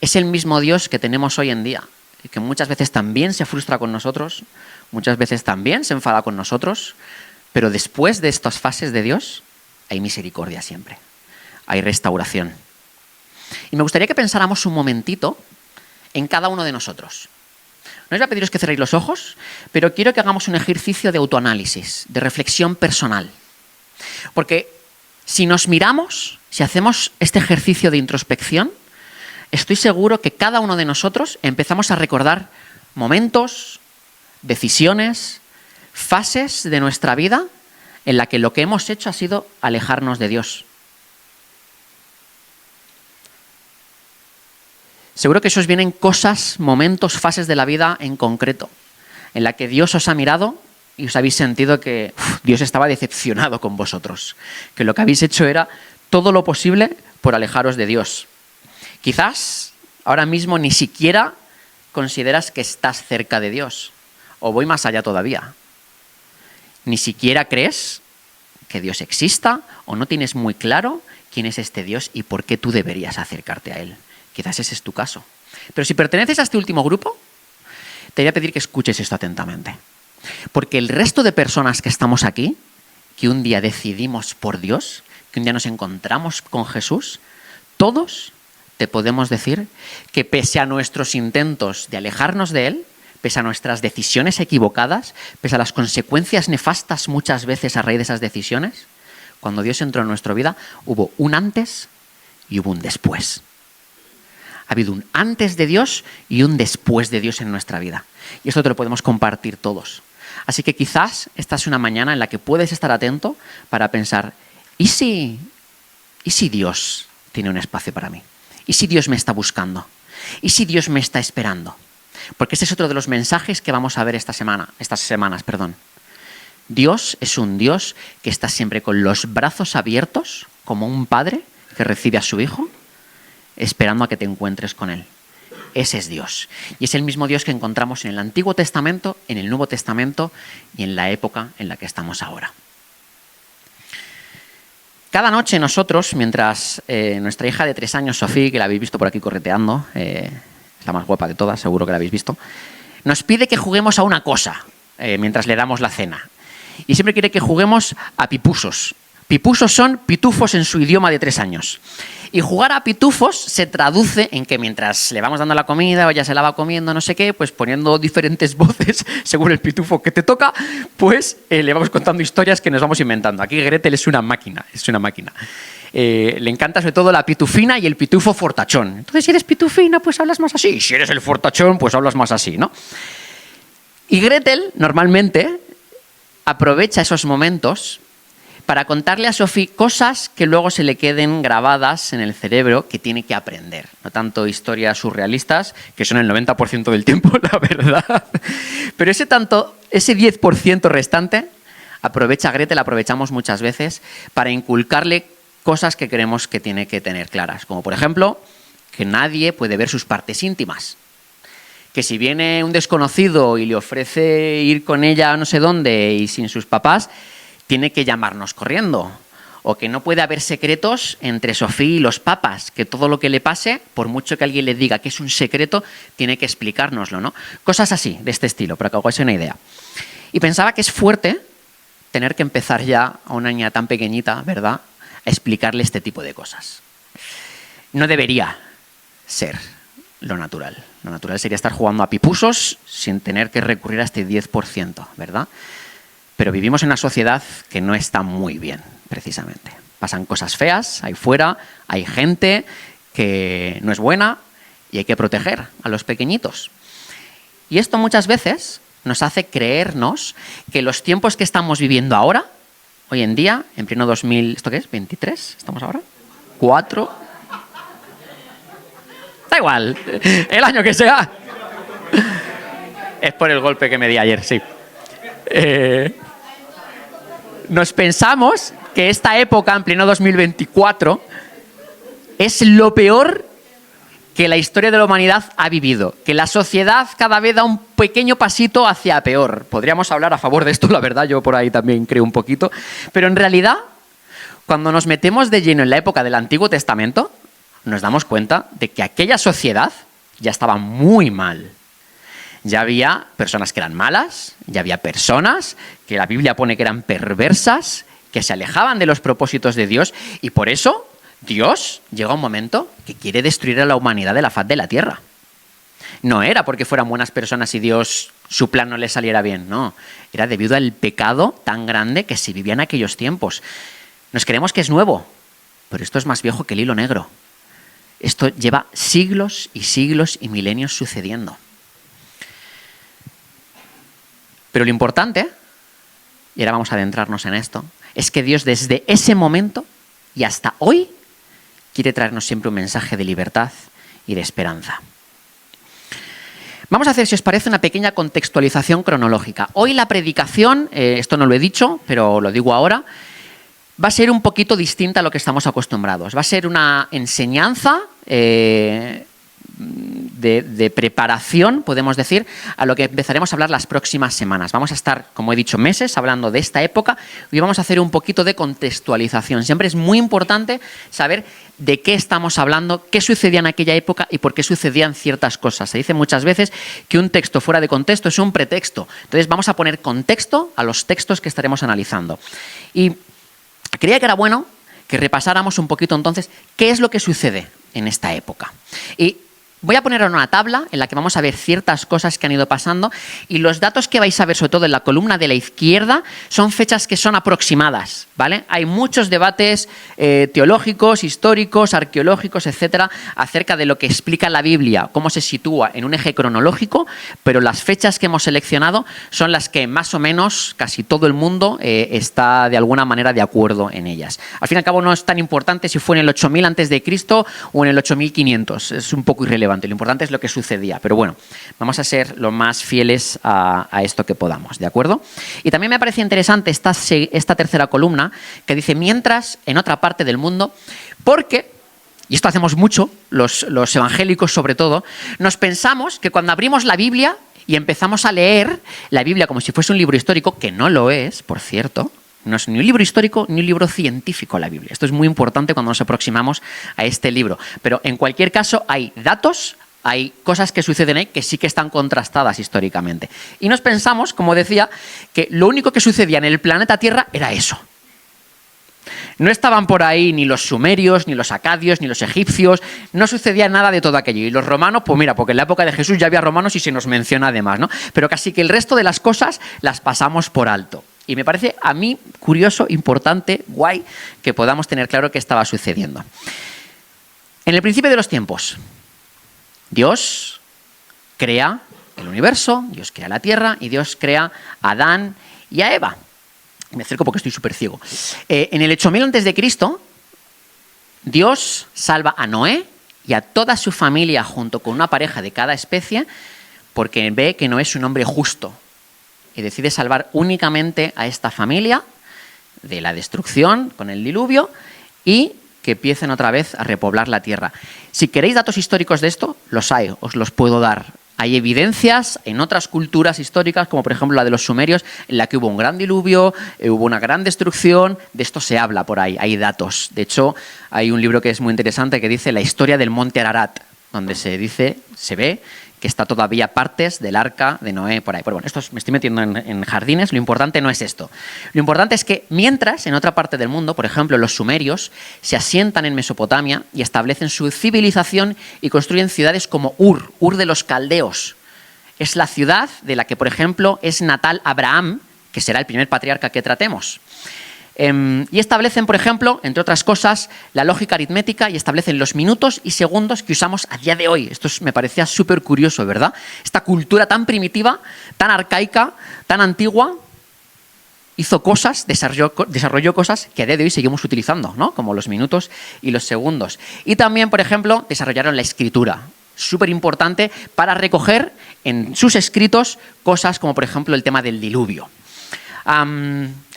es el mismo Dios que tenemos hoy en día, y que muchas veces también se frustra con nosotros, muchas veces también se enfada con nosotros, pero después de estas fases de Dios hay misericordia siempre, hay restauración. Y me gustaría que pensáramos un momentito en cada uno de nosotros. No os voy a pediros que cerréis los ojos, pero quiero que hagamos un ejercicio de autoanálisis, de reflexión personal. Porque si nos miramos, si hacemos este ejercicio de introspección, estoy seguro que cada uno de nosotros empezamos a recordar momentos, decisiones, fases de nuestra vida en la que lo que hemos hecho ha sido alejarnos de Dios. Seguro que eso os vienen cosas, momentos, fases de la vida en concreto, en la que Dios os ha mirado y os habéis sentido que Dios estaba decepcionado con vosotros, que lo que habéis hecho era todo lo posible por alejaros de Dios. Quizás ahora mismo ni siquiera consideras que estás cerca de Dios, o voy más allá todavía. Ni siquiera crees que Dios exista o no tienes muy claro quién es este Dios y por qué tú deberías acercarte a Él. Quizás ese es tu caso. Pero si perteneces a este último grupo, te voy a pedir que escuches esto atentamente. Porque el resto de personas que estamos aquí, que un día decidimos por Dios, que un día nos encontramos con Jesús, todos te podemos decir que pese a nuestros intentos de alejarnos de Él, pese a nuestras decisiones equivocadas, pese a las consecuencias nefastas muchas veces a raíz de esas decisiones, cuando Dios entró en nuestra vida, hubo un antes y hubo un después. Ha habido un antes de Dios y un después de Dios en nuestra vida. Y esto te lo podemos compartir todos. Así que quizás esta es una mañana en la que puedes estar atento para pensar, ¿y si Dios tiene un espacio para mí? ¿Y si Dios me está buscando? ¿Y si Dios me está esperando? Porque este es otro de los mensajes que vamos a ver estas semanas. Dios es un Dios que está siempre con los brazos abiertos, como un padre que recibe a su hijo, esperando a que te encuentres con Él. Ese es Dios. Y es el mismo Dios que encontramos en el Antiguo Testamento, en el Nuevo Testamento y en la época en la que estamos ahora. Cada noche nosotros, mientras nuestra hija de 3 años, Sofía, que la habéis visto por aquí correteando, es la más guapa de todas, seguro que la habéis visto, nos pide que juguemos a una cosa mientras le damos la cena. Y siempre quiere que juguemos a pipusos. Pipusos son pitufos en su idioma de 3 años. Y jugar a pitufos se traduce en que mientras le vamos dando la comida o ella se la va comiendo, no sé qué, pues poniendo diferentes voces según el pitufo que te toca, pues le vamos contando historias que nos vamos inventando. Aquí Gretel es una máquina, es una máquina. Le encanta sobre todo la pitufina y el pitufo fortachón. Entonces, si eres pitufina, pues hablas más así. Y si eres el fortachón, pues hablas más así, ¿no? Y Gretel, normalmente, aprovecha esos momentos para contarle a Sophie cosas que luego se le queden grabadas en el cerebro que tiene que aprender. No tanto historias surrealistas, que son el 90% del tiempo, la verdad. Pero ese 10% restante, aprovecha Gretel, aprovechamos muchas veces para inculcarle cosas que creemos que tiene que tener claras. Como por ejemplo, que nadie puede ver sus partes íntimas. Que si viene un desconocido y le ofrece ir con ella a no sé dónde y sin sus papás, tiene que llamarnos corriendo. O que no puede haber secretos entre Sofía y los papas, que todo lo que le pase, por mucho que alguien le diga que es un secreto, tiene que explicárnoslo, ¿no? Cosas así, de este estilo, para que os hagáis una idea. Y pensaba que es fuerte tener que empezar ya a una niña tan pequeñita, ¿verdad?, a explicarle este tipo de cosas. No debería ser lo natural. Lo natural sería estar jugando a pipusos sin tener que recurrir a este 10%, ¿verdad? Pero vivimos en una sociedad que no está muy bien, precisamente. Pasan cosas feas ahí fuera, hay gente que no es buena y hay que proteger a los pequeñitos. Y esto muchas veces nos hace creernos que los tiempos que estamos viviendo ahora, hoy en día, en pleno 2000, ¿esto qué es? ¿23? ¿Estamos ahora? ¿4? Da igual, el año que sea. Es por el golpe que me di ayer, sí. Nos pensamos que esta época, en pleno 2024, es lo peor que la historia de la humanidad ha vivido. Que la sociedad cada vez da un pequeño pasito hacia peor. Podríamos hablar a favor de esto, la verdad, yo por ahí también creo un poquito. Pero en realidad, cuando nos metemos de lleno en la época del Antiguo Testamento, nos damos cuenta de que aquella sociedad ya estaba muy mal. Ya había personas que eran malas, ya había personas que la Biblia pone que eran perversas, que se alejaban de los propósitos de Dios, y por eso Dios llega a un momento que quiere destruir a la humanidad de la faz de la tierra. No era porque fueran buenas personas y Dios, su plan no le saliera bien, no. Era debido al pecado tan grande que se vivía en aquellos tiempos. Nos creemos que es nuevo, pero esto es más viejo que el hilo negro. Esto lleva siglos y siglos y milenios sucediendo. Pero lo importante, y ahora vamos a adentrarnos en esto, es que Dios desde ese momento y hasta hoy quiere traernos siempre un mensaje de libertad y de esperanza. Vamos a hacer, si os parece, una pequeña contextualización cronológica. Hoy la predicación, esto no lo he dicho, pero lo digo ahora, va a ser un poquito distinta a lo que estamos acostumbrados. Va a ser una enseñanza de preparación, podemos decir, a lo que empezaremos a hablar las próximas semanas. Vamos a estar, como he dicho, meses hablando de esta época y vamos a hacer un poquito de contextualización. Siempre es muy importante saber de qué estamos hablando, qué sucedía en aquella época y por qué sucedían ciertas cosas. Se dice muchas veces que un texto fuera de contexto es un pretexto. Entonces vamos a poner contexto a los textos que estaremos analizando. Y creía que era bueno que repasáramos un poquito entonces qué es lo que sucede en esta época. Y voy a poner una tabla en la que vamos a ver ciertas cosas que han ido pasando y los datos que vais a ver, sobre todo en la columna de la izquierda, son fechas que son aproximadas, ¿vale? Hay muchos debates teológicos, históricos, arqueológicos, etcétera, acerca de lo que explica la Biblia, cómo se sitúa en un eje cronológico, pero las fechas que hemos seleccionado son las que más o menos casi todo el mundo está de alguna manera de acuerdo en ellas. Al fin y al cabo no es tan importante si fue en el 8000 a.C. o en el 8500, es un poco irrelevante. Lo importante es lo que sucedía, pero bueno, vamos a ser lo más fieles a esto que podamos, ¿de acuerdo? Y también me parece interesante esta tercera columna que dice mientras en otra parte del mundo, porque, y esto hacemos mucho, los evangélicos sobre todo, nos pensamos que cuando abrimos la Biblia y empezamos a leer la Biblia como si fuese un libro histórico, que no lo es, por cierto. No es ni un libro histórico ni un libro científico la Biblia. Esto es muy importante cuando nos aproximamos a este libro. Pero en cualquier caso hay datos, hay cosas que suceden ahí que sí que están contrastadas históricamente. Y nos pensamos, como decía, que lo único que sucedía en el planeta Tierra era eso. No estaban por ahí ni los sumerios, ni los acadios, ni los egipcios, no sucedía nada de todo aquello. Y los romanos, pues mira, porque en la época de Jesús ya había romanos y se nos menciona además, ¿no? Pero casi que el resto de las cosas las pasamos por alto. Y me parece a mí curioso, importante, guay, que podamos tener claro qué estaba sucediendo. En el principio de los tiempos, Dios crea el universo, Dios crea la tierra y Dios crea a Adán y a Eva. Me acerco porque estoy súper ciego. En el 8000 a.C., Dios salva a Noé y a toda su familia junto con una pareja de cada especie porque ve que Noé es un hombre justo y decide salvar únicamente a esta familia de la destrucción con el diluvio y que empiecen otra vez a repoblar la tierra. Si queréis datos históricos de esto, los hay, os los puedo dar. Hay evidencias en otras culturas históricas, como por ejemplo la de los sumerios, en la que hubo un gran diluvio, hubo una gran destrucción. De esto se habla por ahí, hay datos. De hecho, hay un libro que es muy interesante que dice la historia del monte Ararat, donde se ve que está todavía partes del arca de Noé por ahí. Pero bueno, me estoy metiendo en jardines, lo importante no es esto. Lo importante es que mientras en otra parte del mundo, por ejemplo los sumerios, se asientan en Mesopotamia y establecen su civilización y construyen ciudades como Ur de los caldeos. Es la ciudad de la que, por ejemplo, es natal Abraham, que será el primer patriarca que tratemos. Y establecen, por ejemplo, entre otras cosas, la lógica aritmética y establecen los minutos y segundos que usamos a día de hoy. Esto me parecía súper curioso, ¿verdad? Esta cultura tan primitiva, tan arcaica, tan antigua, hizo cosas, desarrolló cosas que a día de hoy seguimos utilizando, ¿no? Como los minutos y los segundos. Y también, por ejemplo, desarrollaron la escritura. Súper importante para recoger en sus escritos cosas como, por ejemplo, el tema del diluvio.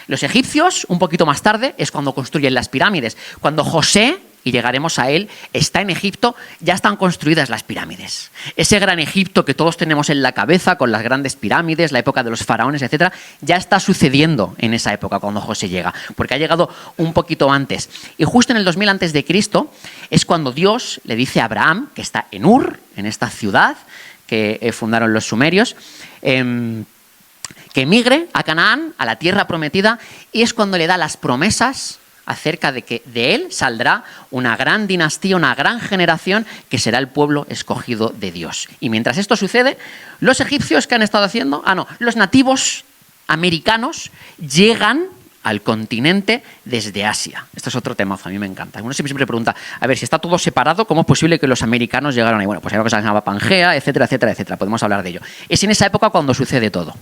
Los egipcios, un poquito más tarde, es cuando construyen las pirámides. Cuando José, y llegaremos a él, está en Egipto, ya están construidas las pirámides. Ese gran Egipto que todos tenemos en la cabeza, con las grandes pirámides, la época de los faraones, etc., ya está sucediendo en esa época cuando José llega, porque ha llegado un poquito antes. Y justo en el 2000 a.C. es cuando Dios le dice a Abraham, que está en Ur, en esta ciudad que fundaron los sumerios, que emigre a Canaán, a la tierra prometida, y es cuando le da las promesas acerca de que de él saldrá una gran dinastía, una gran generación que será el pueblo escogido de Dios. Y mientras esto sucede, los egipcios, ¿qué han estado haciendo? Los nativos americanos llegan al continente desde Asia. Esto es otro tema, a mí me encanta. Uno siempre pregunta, a ver, si está todo separado, ¿cómo es posible que los americanos llegaron ahí? Bueno, pues hay algo que se llama Pangea, etcétera, etcétera, etcétera. Podemos hablar de ello. Es en esa época cuando sucede todo.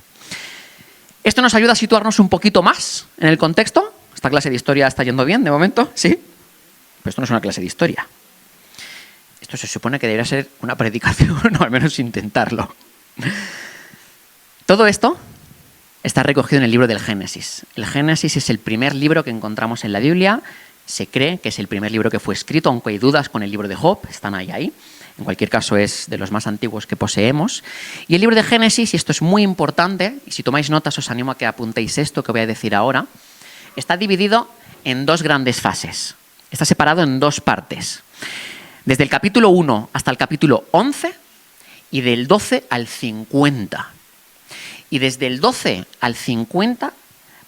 Esto nos ayuda a situarnos un poquito más en el contexto. ¿Esta clase de historia está yendo bien de momento? ¿Sí? Pero esto no es una clase de historia. Esto se supone que debería ser una predicación, o al menos intentarlo. Todo esto está recogido en el libro del Génesis. El Génesis es el primer libro que encontramos en la Biblia. Se cree que es el primer libro que fue escrito, aunque hay dudas con el libro de Job, están ahí. En cualquier caso es de los más antiguos que poseemos. Y el libro de Génesis, y esto es muy importante, y si tomáis notas os animo a que apuntéis esto que voy a decir ahora, está dividido en dos grandes fases. Está separado en dos partes. Desde el capítulo 1 hasta el capítulo 11 y del 12 al 50. Y desde el 12 al 50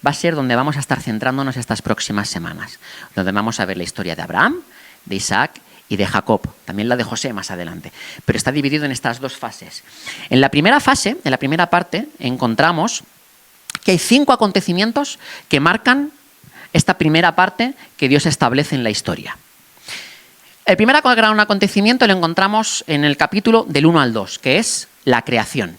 va a ser donde vamos a estar centrándonos estas próximas semanas. Donde vamos a ver la historia de Abraham, de Isaac y de Jacob, también la de José más adelante. Pero está dividido en estas dos fases. En la primera fase, en la primera parte, encontramos que hay 5 acontecimientos que marcan esta primera parte que Dios establece en la historia. El primer gran acontecimiento lo encontramos en el capítulo del 1 al 2, que es la creación.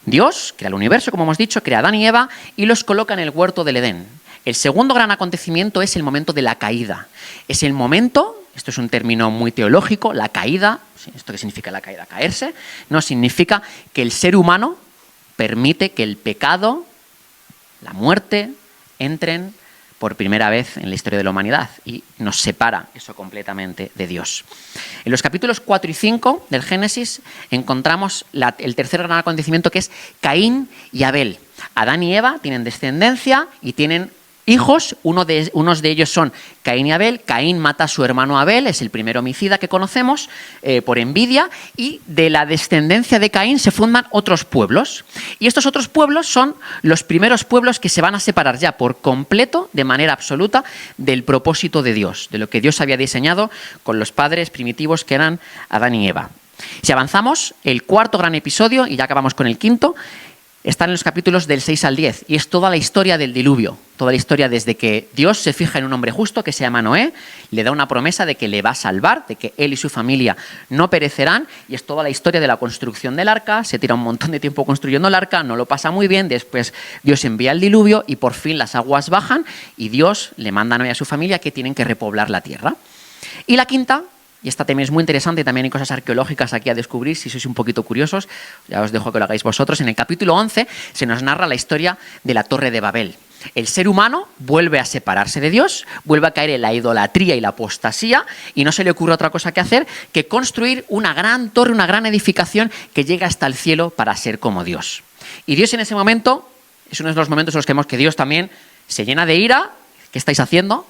Dios crea el universo, como hemos dicho, crea a Adán y Eva y los coloca en el huerto del Edén. El segundo gran acontecimiento es el momento de la caída. Es el momento, esto es un término muy teológico, la caída. ¿Esto qué significa la caída? Caerse. No, significa que el ser humano permite que el pecado, la muerte, entren por primera vez en la historia de la humanidad y nos separa eso completamente de Dios. En los capítulos 4 y 5 del Génesis encontramos el tercer gran acontecimiento, que es Caín y Abel. Adán y Eva tienen descendencia y tienen hijos, unos de ellos son Caín y Abel. Caín mata a su hermano Abel, es el primer homicida que conocemos, por envidia, y de la descendencia de Caín se fundan otros pueblos. Y estos otros pueblos son los primeros pueblos que se van a separar ya por completo, de manera absoluta, del propósito de Dios, de lo que Dios había diseñado con los padres primitivos que eran Adán y Eva. Si avanzamos, el cuarto gran episodio, y ya acabamos con el quinto, está en los capítulos del 6 al 10, y es toda la historia del diluvio, toda la historia desde que Dios se fija en un hombre justo que se llama Noé, le da una promesa de que le va a salvar, de que él y su familia no perecerán, y es toda la historia de la construcción del arca. Se tira un montón de tiempo construyendo el arca, no lo pasa muy bien, después Dios envía el diluvio y por fin las aguas bajan y Dios le manda a Noé y a su familia que tienen que repoblar la tierra. Y la quinta, y esta también es muy interesante, y también hay cosas arqueológicas aquí a descubrir, si sois un poquito curiosos, ya os dejo que lo hagáis vosotros. En el capítulo 11 se nos narra la historia de la Torre de Babel. El ser humano vuelve a separarse de Dios, vuelve a caer en la idolatría y la apostasía, y no se le ocurre otra cosa que hacer que construir una gran torre, una gran edificación que llega hasta el cielo para ser como Dios. Y Dios en ese momento, es uno de los momentos en los que vemos que Dios también se llena de ira. ¿Qué estáis haciendo?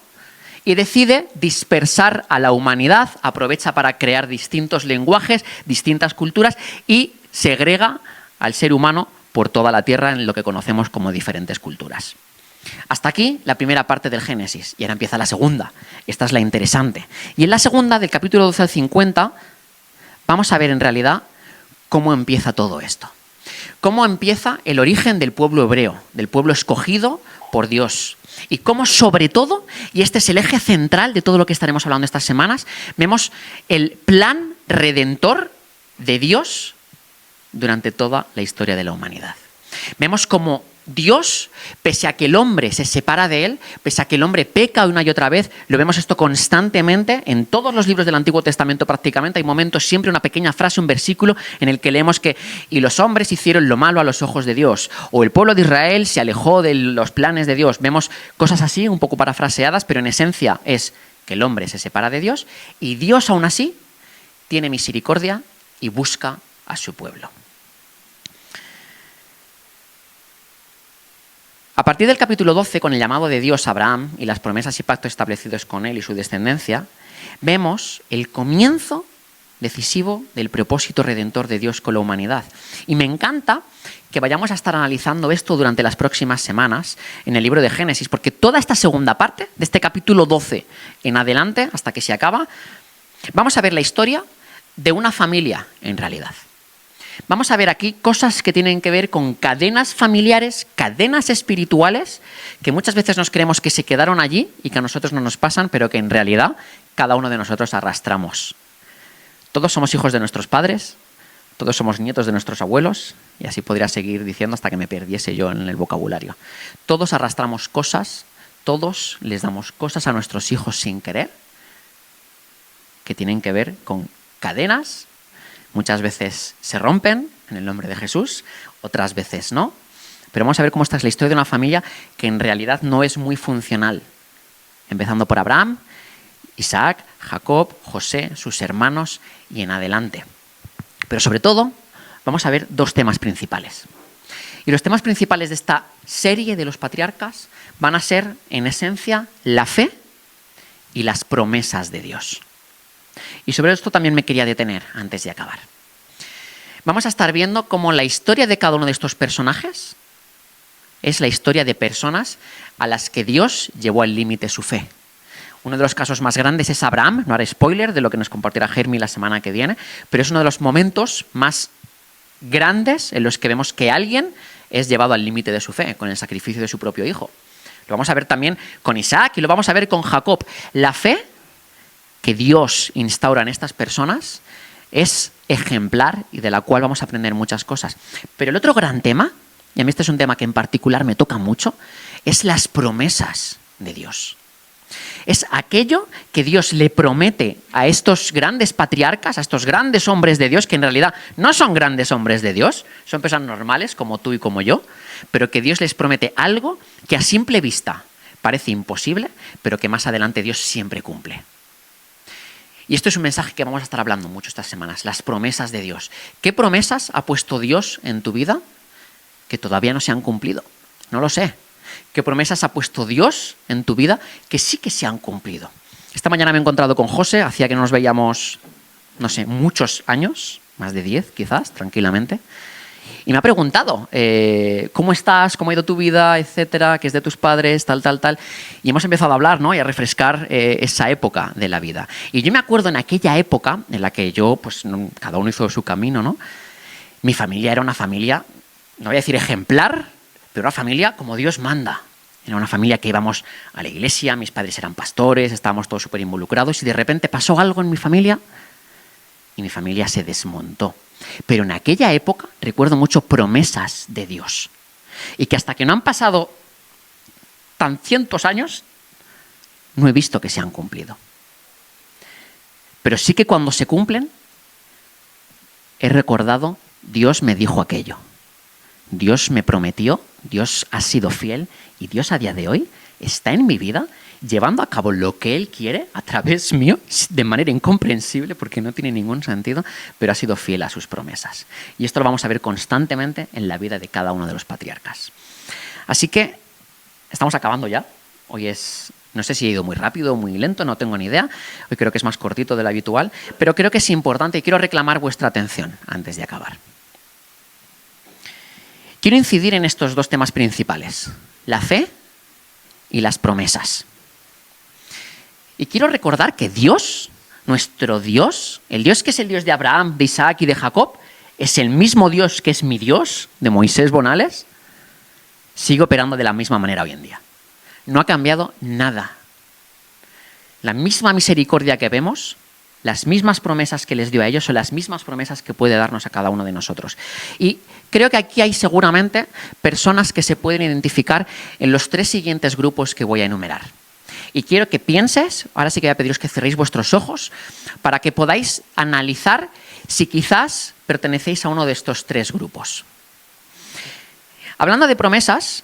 Y decide dispersar a la humanidad, aprovecha para crear distintos lenguajes, distintas culturas, y segrega al ser humano por toda la tierra en lo que conocemos como diferentes culturas. Hasta aquí la primera parte del Génesis, y ahora empieza la segunda. Esta es la interesante. Y en la segunda, del capítulo 12 al 50, vamos a ver en realidad cómo empieza todo esto. Cómo empieza el origen del pueblo hebreo, del pueblo escogido por Dios. Y cómo, sobre todo, y este es el eje central de todo lo que estaremos hablando estas semanas, vemos el plan redentor de Dios durante toda la historia de la humanidad. Vemos cómo Dios, pese a que el hombre se separa de él, pese a que el hombre peca una y otra vez, lo vemos esto constantemente en todos los libros del Antiguo Testamento prácticamente. Hay momentos, siempre una pequeña frase, un versículo en el que leemos que y los hombres hicieron lo malo a los ojos de Dios, o el pueblo de Israel se alejó de los planes de Dios. Vemos cosas así, un poco parafraseadas, pero en esencia es que el hombre se separa de Dios y Dios aún así tiene misericordia y busca a su pueblo. A partir del capítulo 12, con el llamado de Dios a Abraham y las promesas y pactos establecidos con él y su descendencia, vemos el comienzo decisivo del propósito redentor de Dios con la humanidad. Y me encanta que vayamos a estar analizando esto durante las próximas semanas en el libro de Génesis, porque toda esta segunda parte, de este capítulo 12 en adelante, hasta que se acaba, vamos a ver la historia de una familia en realidad. Vamos a ver aquí cosas que tienen que ver con cadenas familiares, cadenas espirituales, que muchas veces nos creemos que se quedaron allí y que a nosotros no nos pasan, pero que en realidad cada uno de nosotros arrastramos. Todos somos hijos de nuestros padres, todos somos nietos de nuestros abuelos, y así podría seguir diciendo hasta que me perdiese yo en el vocabulario. Todos arrastramos cosas, todos les damos cosas a nuestros hijos sin querer, que tienen que ver con cadenas. Muchas veces se rompen en el nombre de Jesús, otras veces no. Pero vamos a ver cómo esta es la historia de una familia que en realidad no es muy funcional. Empezando por Abraham, Isaac, Jacob, José, sus hermanos y en adelante. Pero sobre todo vamos a ver dos temas principales. Y los temas principales de esta serie de los patriarcas van a ser, en esencia, la fe y las promesas de Dios. Y sobre esto también me quería detener antes de acabar. Vamos a estar viendo cómo la historia de cada uno de estos personajes es la historia de personas a las que Dios llevó al límite su fe. Uno de los casos más grandes es Abraham, no haré spoiler de lo que nos compartirá Jeremy la semana que viene, pero es uno de los momentos más grandes en los que vemos que alguien es llevado al límite de su fe, con el sacrificio de su propio hijo. Lo vamos a ver también con Isaac y lo vamos a ver con Jacob. La fe que Dios instaura en estas personas es ejemplar y de la cual vamos a aprender muchas cosas. Pero el otro gran tema, y a mí este es un tema que en particular me toca mucho, es las promesas de Dios. Es aquello que Dios le promete a estos grandes patriarcas, a estos grandes hombres de Dios, que en realidad no son grandes hombres de Dios, son personas normales como tú y como yo, pero que Dios les promete algo que a simple vista parece imposible, pero que más adelante Dios siempre cumple. Y esto es un mensaje que vamos a estar hablando mucho estas semanas, las promesas de Dios. ¿Qué promesas ha puesto Dios en tu vida que todavía no se han cumplido? No lo sé. qué promesas ha puesto Dios en tu vida que sí que se han cumplido. Esta mañana me he encontrado con José, hacía que no nos veíamos, no sé, muchos años, más de 10 quizás, tranquilamente. Y me ha preguntado, ¿cómo estás? ¿Cómo ha ido tu vida? Etcétera, ¿qué es de tus padres? Tal. Y hemos empezado a hablar, ¿no? Y a refrescar esa época de la vida. Y yo me acuerdo en aquella época en la que yo, pues cada uno hizo su camino, ¿no? Mi familia era una familia, no voy a decir ejemplar, pero una familia como Dios manda. Era una familia que íbamos a la iglesia, mis padres eran pastores, estábamos todos súper involucrados y de repente pasó algo en mi familia y mi familia se desmontó. Pero en aquella época recuerdo mucho promesas de Dios. Y que hasta que no han pasado tan cientos años, no he visto que se han cumplido. Pero sí que cuando se cumplen, he recordado, Dios me dijo aquello. Dios me prometió, Dios ha sido fiel y Dios a día de hoy está en mi vida llevando a cabo lo que Él quiere a través mío de manera incomprensible porque no tiene ningún sentido, pero ha sido fiel a sus promesas. Y esto lo vamos a ver constantemente en la vida de cada uno de los patriarcas. Así que estamos acabando ya. Hoy es, no sé si he ido muy rápido o muy lento, no tengo ni idea. Hoy creo que es más cortito de lo habitual, pero creo que es importante y quiero reclamar vuestra atención antes de acabar. Quiero incidir en estos dos temas principales, la fe y las promesas. Y quiero recordar que Dios, nuestro Dios, el Dios que es el Dios de Abraham, de Isaac y de Jacob, es el mismo Dios que es mi Dios, de Moisés Bonales, sigue operando de la misma manera hoy en día. No ha cambiado nada. La misma misericordia que vemos, las mismas promesas que les dio a ellos son las mismas promesas que puede darnos a cada uno de nosotros. Y creo que aquí hay seguramente personas que se pueden identificar en los tres siguientes grupos que voy a enumerar. Y quiero que pienses, ahora sí que voy a pediros que cerréis vuestros ojos, para que podáis analizar si quizás pertenecéis a uno de estos tres grupos. Hablando de promesas,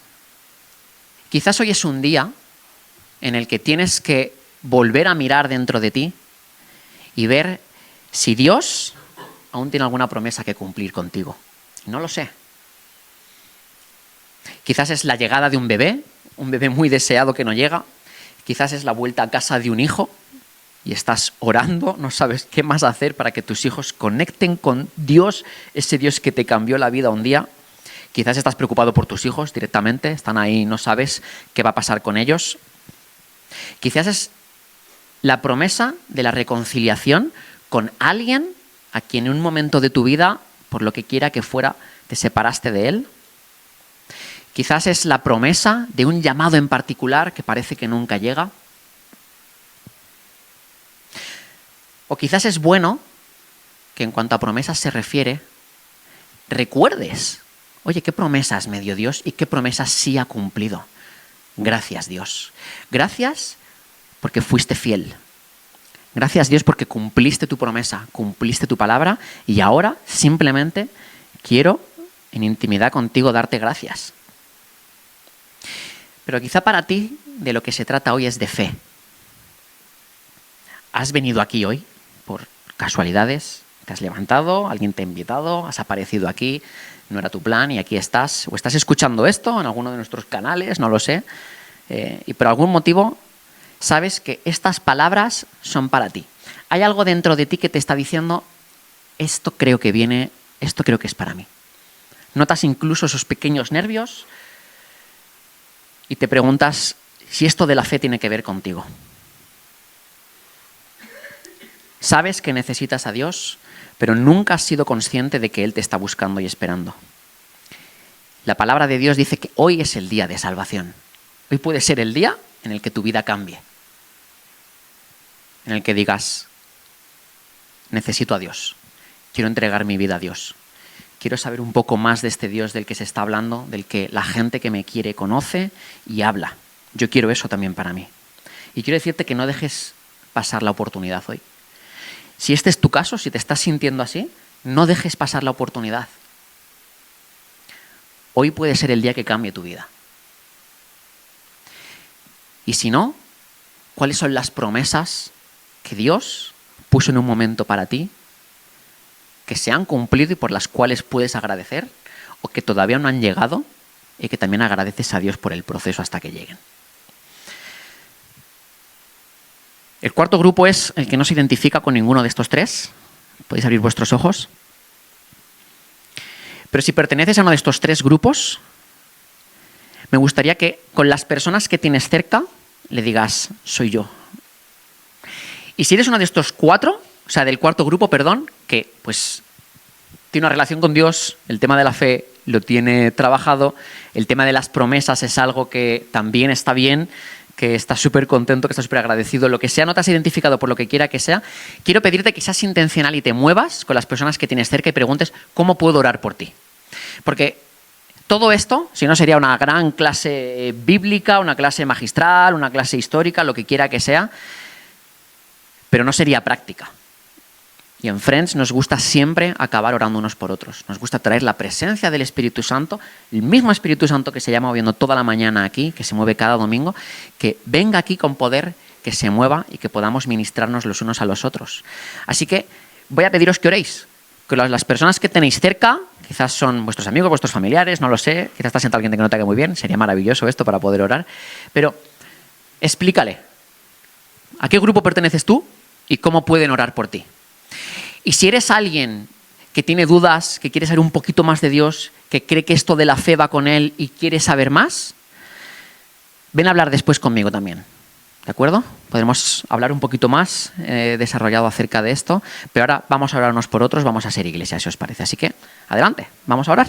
quizás hoy es un día en el que tienes que volver a mirar dentro de ti y ver si Dios aún tiene alguna promesa que cumplir contigo. No lo sé. Quizás es la llegada de un bebé muy deseado que no llega. Quizás es la vuelta a casa de un hijo y estás orando, no sabes qué más hacer para que tus hijos conecten con Dios, ese Dios que te cambió la vida un día. Quizás estás preocupado por tus hijos directamente, están ahí, no sabes qué va a pasar con ellos. Quizás es la promesa de la reconciliación con alguien a quien en un momento de tu vida, por lo que quiera que fuera, te separaste de él. Quizás es la promesa de un llamado en particular que parece que nunca llega. O quizás es bueno que en cuanto a promesas se refiere, recuerdes, oye, ¿qué promesas me dio Dios y qué promesas sí ha cumplido? Gracias, Dios. Gracias porque fuiste fiel. Gracias, Dios, porque cumpliste tu promesa, cumpliste tu palabra y ahora simplemente quiero en intimidad contigo darte gracias. Pero quizá para ti de lo que se trata hoy es de fe. Has venido aquí hoy por casualidades, te has levantado, alguien te ha invitado, has aparecido aquí, no era tu plan y aquí estás. O estás escuchando esto en alguno de nuestros canales, no lo sé, y por algún motivo sabes que estas palabras son para ti. Hay algo dentro de ti que te está diciendo, esto creo que viene, esto creo que es para mí. Notas incluso esos pequeños nervios y te preguntas si esto de la fe tiene que ver contigo. Sabes que necesitas a Dios, pero nunca has sido consciente de que Él te está buscando y esperando. La palabra de Dios dice que hoy es el día de salvación. Hoy puede ser el día en el que tu vida cambie. En el que digas, necesito a Dios. Quiero entregar mi vida a Dios. Quiero saber un poco más de este Dios del que se está hablando, del que la gente que me quiere conoce y habla. Yo quiero eso también para mí. Y quiero decirte que no dejes pasar la oportunidad hoy. Si este es tu caso, si te estás sintiendo así, no dejes pasar la oportunidad. Hoy puede ser el día que cambie tu vida. Y si no, ¿cuáles son las promesas que Dios puso en un momento para ti, que se han cumplido y por las cuales puedes agradecer, o que todavía no han llegado, y que también agradeces a Dios por el proceso hasta que lleguen. El cuarto grupo es el que no se identifica con ninguno de estos tres. Podéis abrir vuestros ojos. Pero si perteneces a uno de estos tres grupos, me gustaría que con las personas que tienes cerca le digas, soy yo. Y si eres uno de estos cuatro, o sea, del cuarto grupo, perdón, que pues tiene una relación con Dios, el tema de la fe lo tiene trabajado, el tema de las promesas es algo que también está bien, que estás súper contento, que estás súper agradecido, lo que sea, no te has identificado por lo que quiera que sea, quiero pedirte que seas intencional y te muevas con las personas que tienes cerca y preguntes cómo puedo orar por ti. Porque todo esto, si no, sería una gran clase bíblica, una clase magistral, una clase histórica, lo que quiera que sea, pero no sería práctica. Y en Friends nos gusta siempre acabar orando unos por otros. Nos gusta traer la presencia del Espíritu Santo, el mismo Espíritu Santo que se llama moviendo toda la mañana aquí, que se mueve cada domingo, que venga aquí con poder, que se mueva y que podamos ministrarnos los unos a los otros. Así que voy a pediros que oréis, que las personas que tenéis cerca, quizás son vuestros amigos, vuestros familiares, no lo sé, quizás está sentado alguien que no te cae muy bien, sería maravilloso esto para poder orar, pero explícale, ¿a qué grupo perteneces tú y cómo pueden orar por ti? Y si eres alguien que tiene dudas, que quiere saber un poquito más de Dios, que cree que esto de la fe va con él y quiere saber más, ven a hablar después conmigo también. ¿De acuerdo? Podremos hablar un poquito más desarrollado acerca de esto, pero ahora vamos a orar unos por otros, vamos a ser iglesia, si os parece. Así que, adelante, vamos a orar.